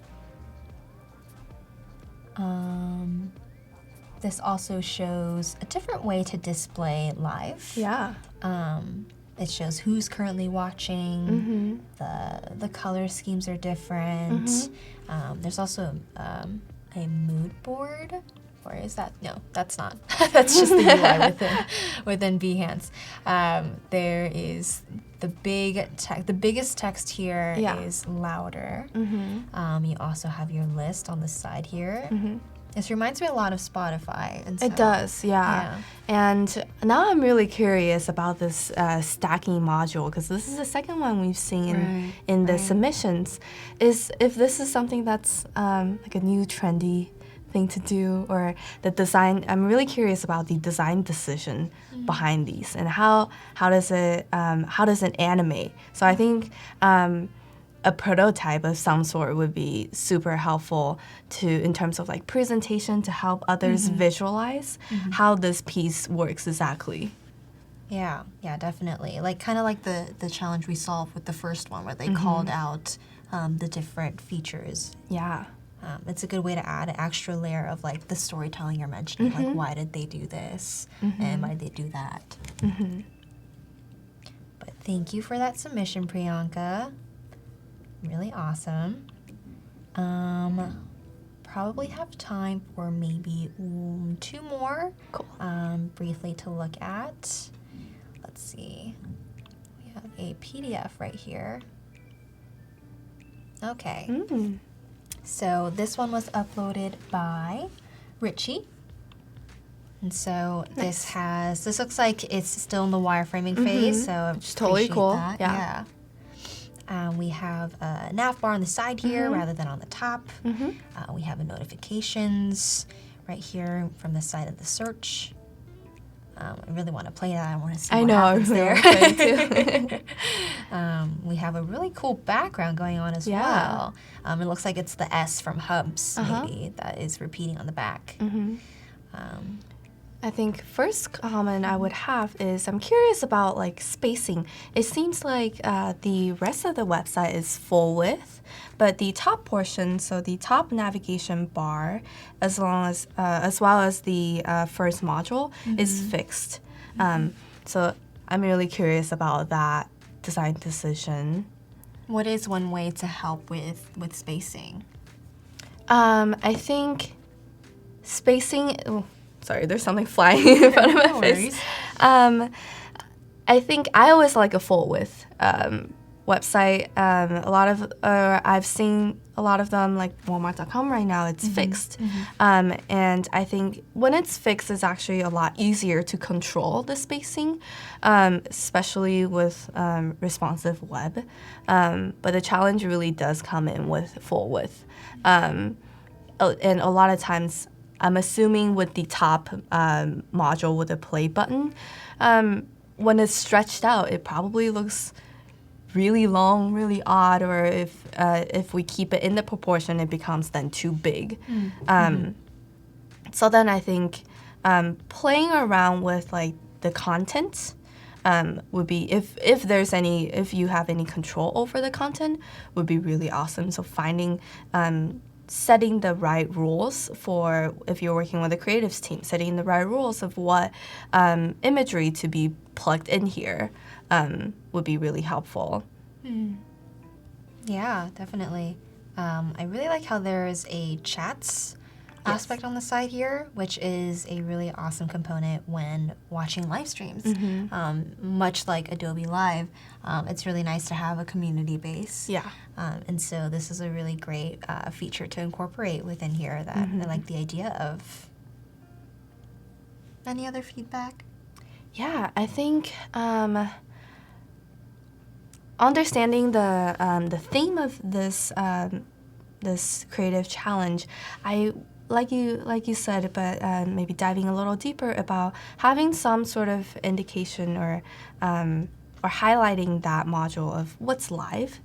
This also shows a different way to display live. Yeah. It shows who's currently watching. The color schemes are different. There's also a mood board. Or is that? No, that's not. That's just the UI within Behance. There is the biggest text here is louder. You also have your list on the side here. This reminds me a lot of Spotify. And so, it does, yeah. And now I'm really curious about this stacking module, because this is the second one we've seen in the submissions. Is if this is something that's like a new trendy thing to do, or the design. I'm really curious about the design decision behind these, and how does it animate. So I think a prototype of some sort would be super helpful in terms of like presentation, to help others visualize how this piece works exactly. Yeah, definitely. Like kind of like the challenge we solved with the first one, where they called out the different features. Yeah. It's a good way to add an extra layer of like the storytelling you're mentioning, like why did they do this and why did they do that. But thank you for that submission, Priyanka. Really awesome. Probably have time for maybe 2 more. Cool. Briefly to look at. Let's see. We have a PDF right here. Okay. So this one was uploaded by Richie. And so this looks like it's still in the wireframing phase, so it's totally cool. That. Yeah. We have a nav bar on the side here rather than on the top. We have a notifications right here from the side of the search. I really want to play that. I want to see what happens there. We have a really cool background going on as well. It looks like it's the S from Hubs, maybe, that is repeating on the back. I think first comment I would have is I'm curious about like spacing. It seems like the rest of the website is full width, but the top portion, so the top navigation bar, as well as the first module, is fixed. So I'm really curious about that design decision. What is one way to help with spacing? I think spacing. Sorry, there's something flying in front of my face. I think I always like a full width website. I've seen a lot of them, like Walmart.com right now, it's fixed. And I think when it's fixed, it's actually a lot easier to control the spacing, especially with responsive web. But the challenge really does come in with full width. And a lot of times, I'm assuming with the top module with the play button, when it's stretched out, it probably looks really long, really odd, or if we keep it in the proportion, it becomes then too big. So then I think playing around with like the content would be, if you have any control over the content, would be really awesome. So finding setting the right rules for, if you're working with a creatives team, setting the right rules of what imagery to be plugged in here would be really helpful. Yeah, definitely. I really like how there's a chats aspect on the side here, which is a really awesome component when watching live streams. Much like Adobe Live, it's really nice to have a community base. Yeah. And so this is a really great feature to incorporate within here that I like the idea of. Any other feedback? Yeah, I think understanding the theme of this this creative challenge, I like you said, but maybe diving a little deeper about having some sort of indication or highlighting that module of what's live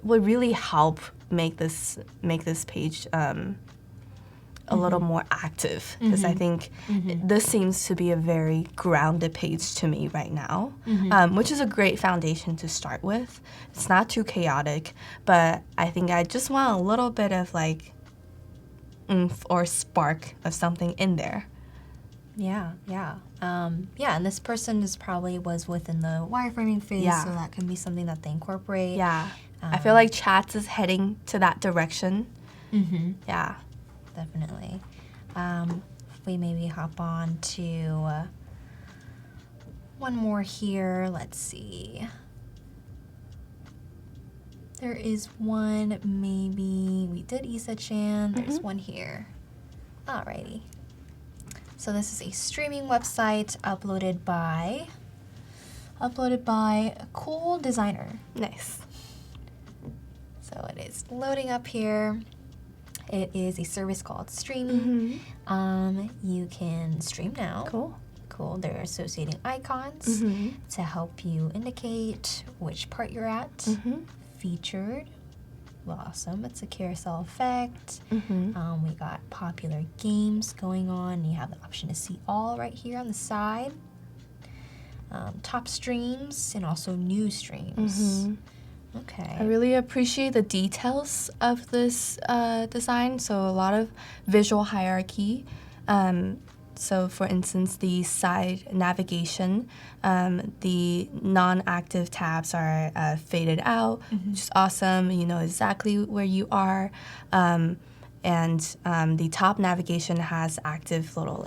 would really help make this page a little more active, because I think this seems to be a very grounded page to me right now, which is a great foundation to start with. It's not too chaotic, but I think I just want a little bit of like oomph or spark of something in there. Yeah. And this person was within the wireframing phase, so that can be something that they incorporate. Yeah, I feel like chats is heading to that direction. Yeah. Definitely. If we maybe hop on to one more here, let's see. There is one, maybe we did Isa-chan. There's one here. Alrighty. So this is a streaming website uploaded by a cool designer. Nice. So it is loading up here. It is a service called Streaming. You can stream now. Cool. They're associating icons to help you indicate which part you're at. Featured. Awesome. It's a carousel effect. We got popular games going on. You have the option to see all right here on the side. Top streams and also new streams. Okay. I really appreciate the details of this design. So a lot of visual hierarchy. So for instance, the side navigation, the non-active tabs are faded out, which is awesome. You know exactly where you are. And the top navigation has active little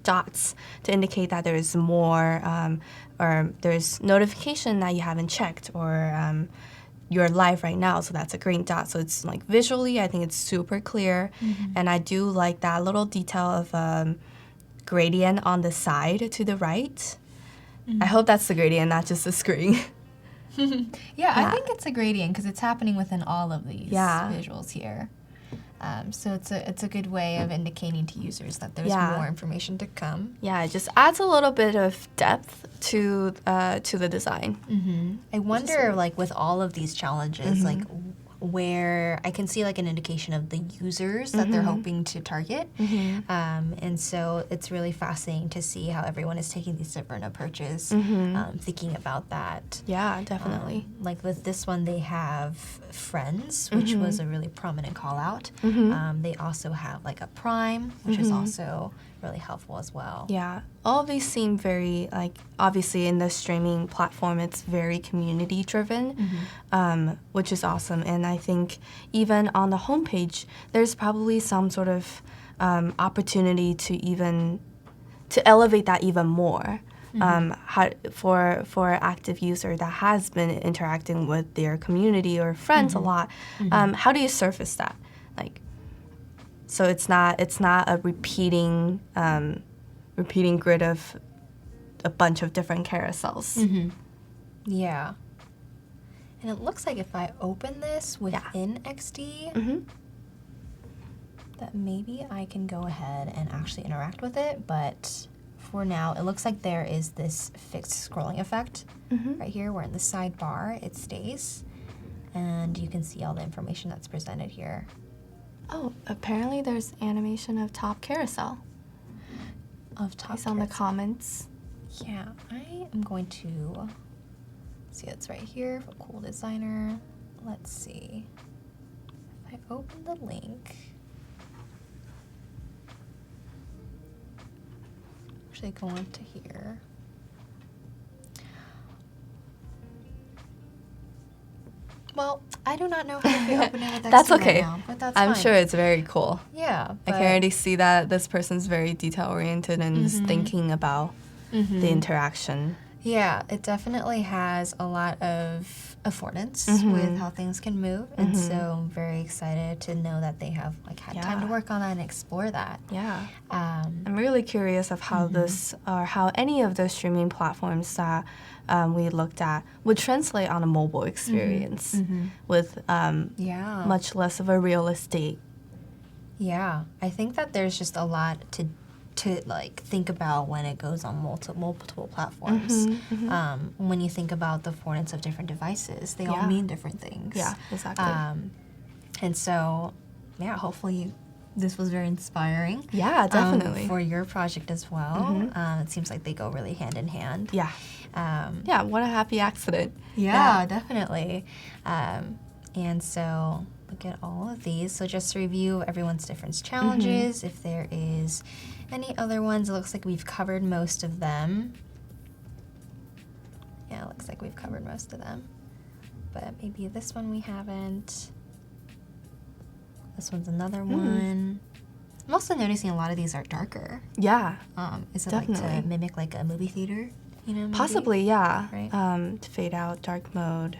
dots to indicate that there's more or there's notification that you haven't checked, or you're live right now, so that's a green dot. So it's like visually, I think it's super clear, and I do like that little detail of gradient on the side to the right. I hope that's the gradient, not just the screen. Yeah, I think it's a gradient because it's happening within all of these visuals here. So it's a good way of indicating to users that there's more information to come. Yeah, it just adds a little bit of depth to the design. I wonder, like, with all of these challenges, like, where I can see like an indication of the users that they're hoping to target. And so it's really fascinating to see how everyone is taking these different approaches, thinking about that. Yeah, definitely. Like with this one, they have friends, which was a really prominent call out. They also have like a prime, which is also really helpful as well. Yeah, all of these seem very, like, obviously in the streaming platform, it's very community driven, which is awesome. And I think even on the homepage, there's probably some sort of opportunity to elevate that even more. For active user that has been interacting with their community or friends a lot, how do you surface that? Like, so it's not a repeating grid of a bunch of different carousels. Yeah. And it looks like if I open this within XD, that maybe I can go ahead and actually interact with it, but for now, it looks like there is this fixed scrolling effect right here, where in the sidebar it stays, and you can see all the information that's presented here. Oh, apparently there's animation of top carousel. Of top It's on the comments. Yeah, I am going to see, it's right here for Cool Designer. Let's see. If I open the link, actually go into here. Well, I do not know how to open it with XD That's okay. right now, but that's I'm fine. sure it's very cool. Yeah, I can already see that this person's very detail-oriented and is thinking about the interaction. Yeah, it definitely has a lot of affordance with how things can move, and so I'm very excited to know that they have like had time to work on that and explore that. Yeah. I'm really curious of how this or how any of the streaming platforms that we looked at would translate on a mobile experience with much less of a real estate. Yeah, I think that there's just a lot to like think about when it goes on multiple platforms. When you think about the affordance of different devices, they all mean different things. Yeah, exactly. And so, yeah, hopefully this was very inspiring. Yeah, definitely. For your project as well. It seems like they go really hand in hand. Yeah. Yeah, what a happy accident. Yeah, definitely. And so look at all of these. So just to review everyone's different challenges, if there is any other ones, it looks like we've covered most of them. Yeah, it looks like we've covered most of them. But maybe this one we haven't. This one's another one. I'm also noticing a lot of these are darker. Yeah. Is it definitely. like to mimic like a movie theater? You know, maybe? Possibly, yeah. Right. To fade out dark mode.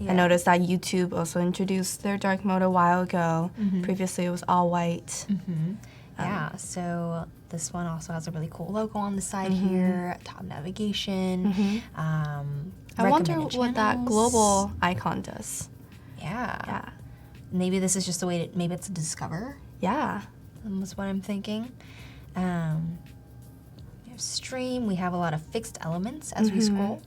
Yeah. I noticed that YouTube also introduced their dark mode a while ago. Previously, it was all white. Yeah, so this one also has a really cool logo on the side here, top navigation. I wonder what that channels. global icon does. Yeah. Yeah. Maybe this is just a way to, maybe it's a discover. Yeah. That's what I'm thinking. We have stream. We have a lot of fixed elements as we scroll.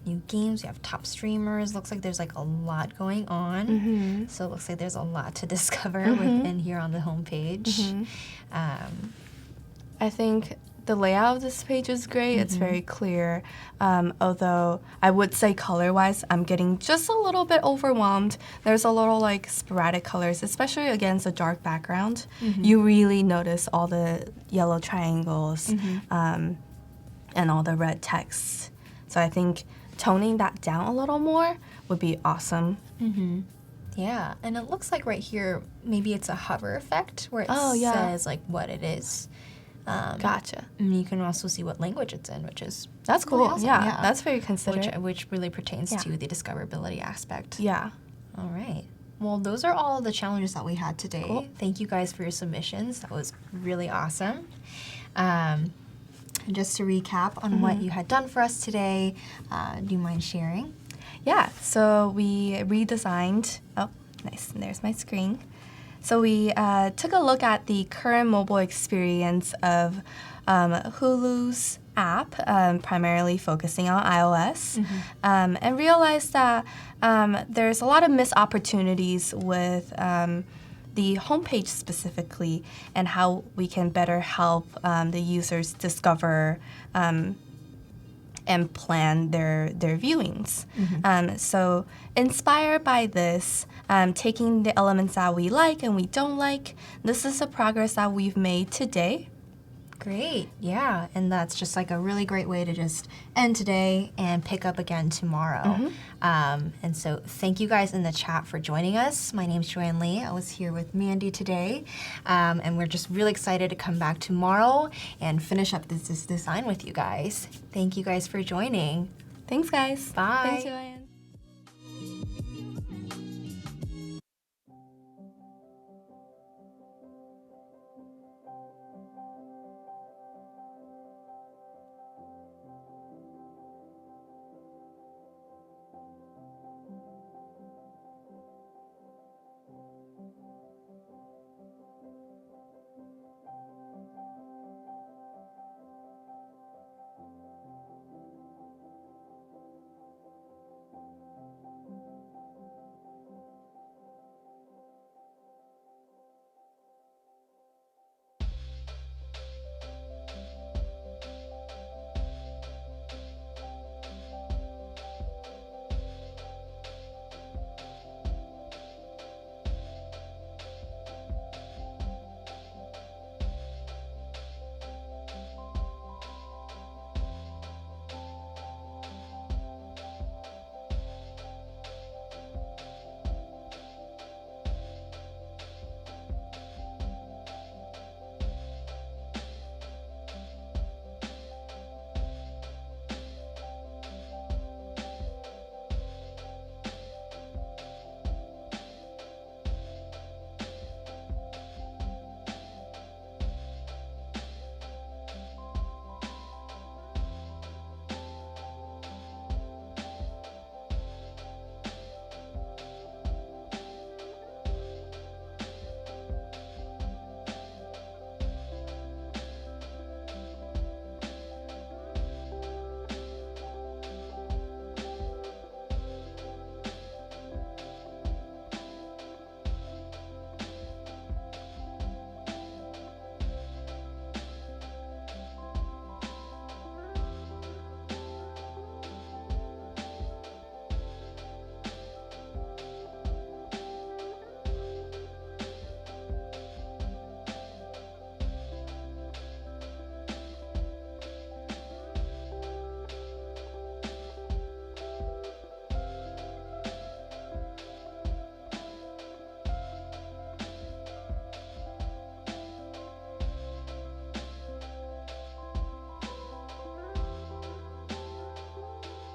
New games. We have top streamers. Looks like there's like a lot going on. So it looks like there's a lot to discover within here on the homepage. I think the layout of this page is great. It's very clear. Although I would say color-wise, I'm getting just a little bit overwhelmed. There's a little like sporadic colors, especially against a dark background. You really notice all the yellow triangles and all the red text. So I think toning that down a little more would be awesome. Yeah, and it looks like right here, maybe it's a hover effect where it says like what it is. Gotcha. And you can also see what language it's in, which is That's cool. really awesome. Yeah, that's very considerate. Which really pertains to the discoverability aspect. Yeah. All right. Well, those are all the challenges that we had today. Cool. Thank you guys for your submissions. That was really awesome. And just to recap on what you had done for us today, do you mind sharing? Yeah, so we redesigned, oh, nice, and there's my screen. So we took a look at the current mobile experience of Hulu's app, primarily focusing on iOS, and realized that there's a lot of missed opportunities with the homepage specifically and how we can better help the users discover and plan their viewings. So inspired by this, taking the elements that we like and we don't like, this is the progress that we've made today. Great, yeah, and that's just like a really great way to just end today and pick up again tomorrow. And so thank you guys in the chat for joining us. My name's Joanne Lee. I was here with Mandy today, and we're just really excited to come back tomorrow and finish up this design with you guys. Thank you guys for joining. Thanks, guys. Bye. Thanks, Joanne.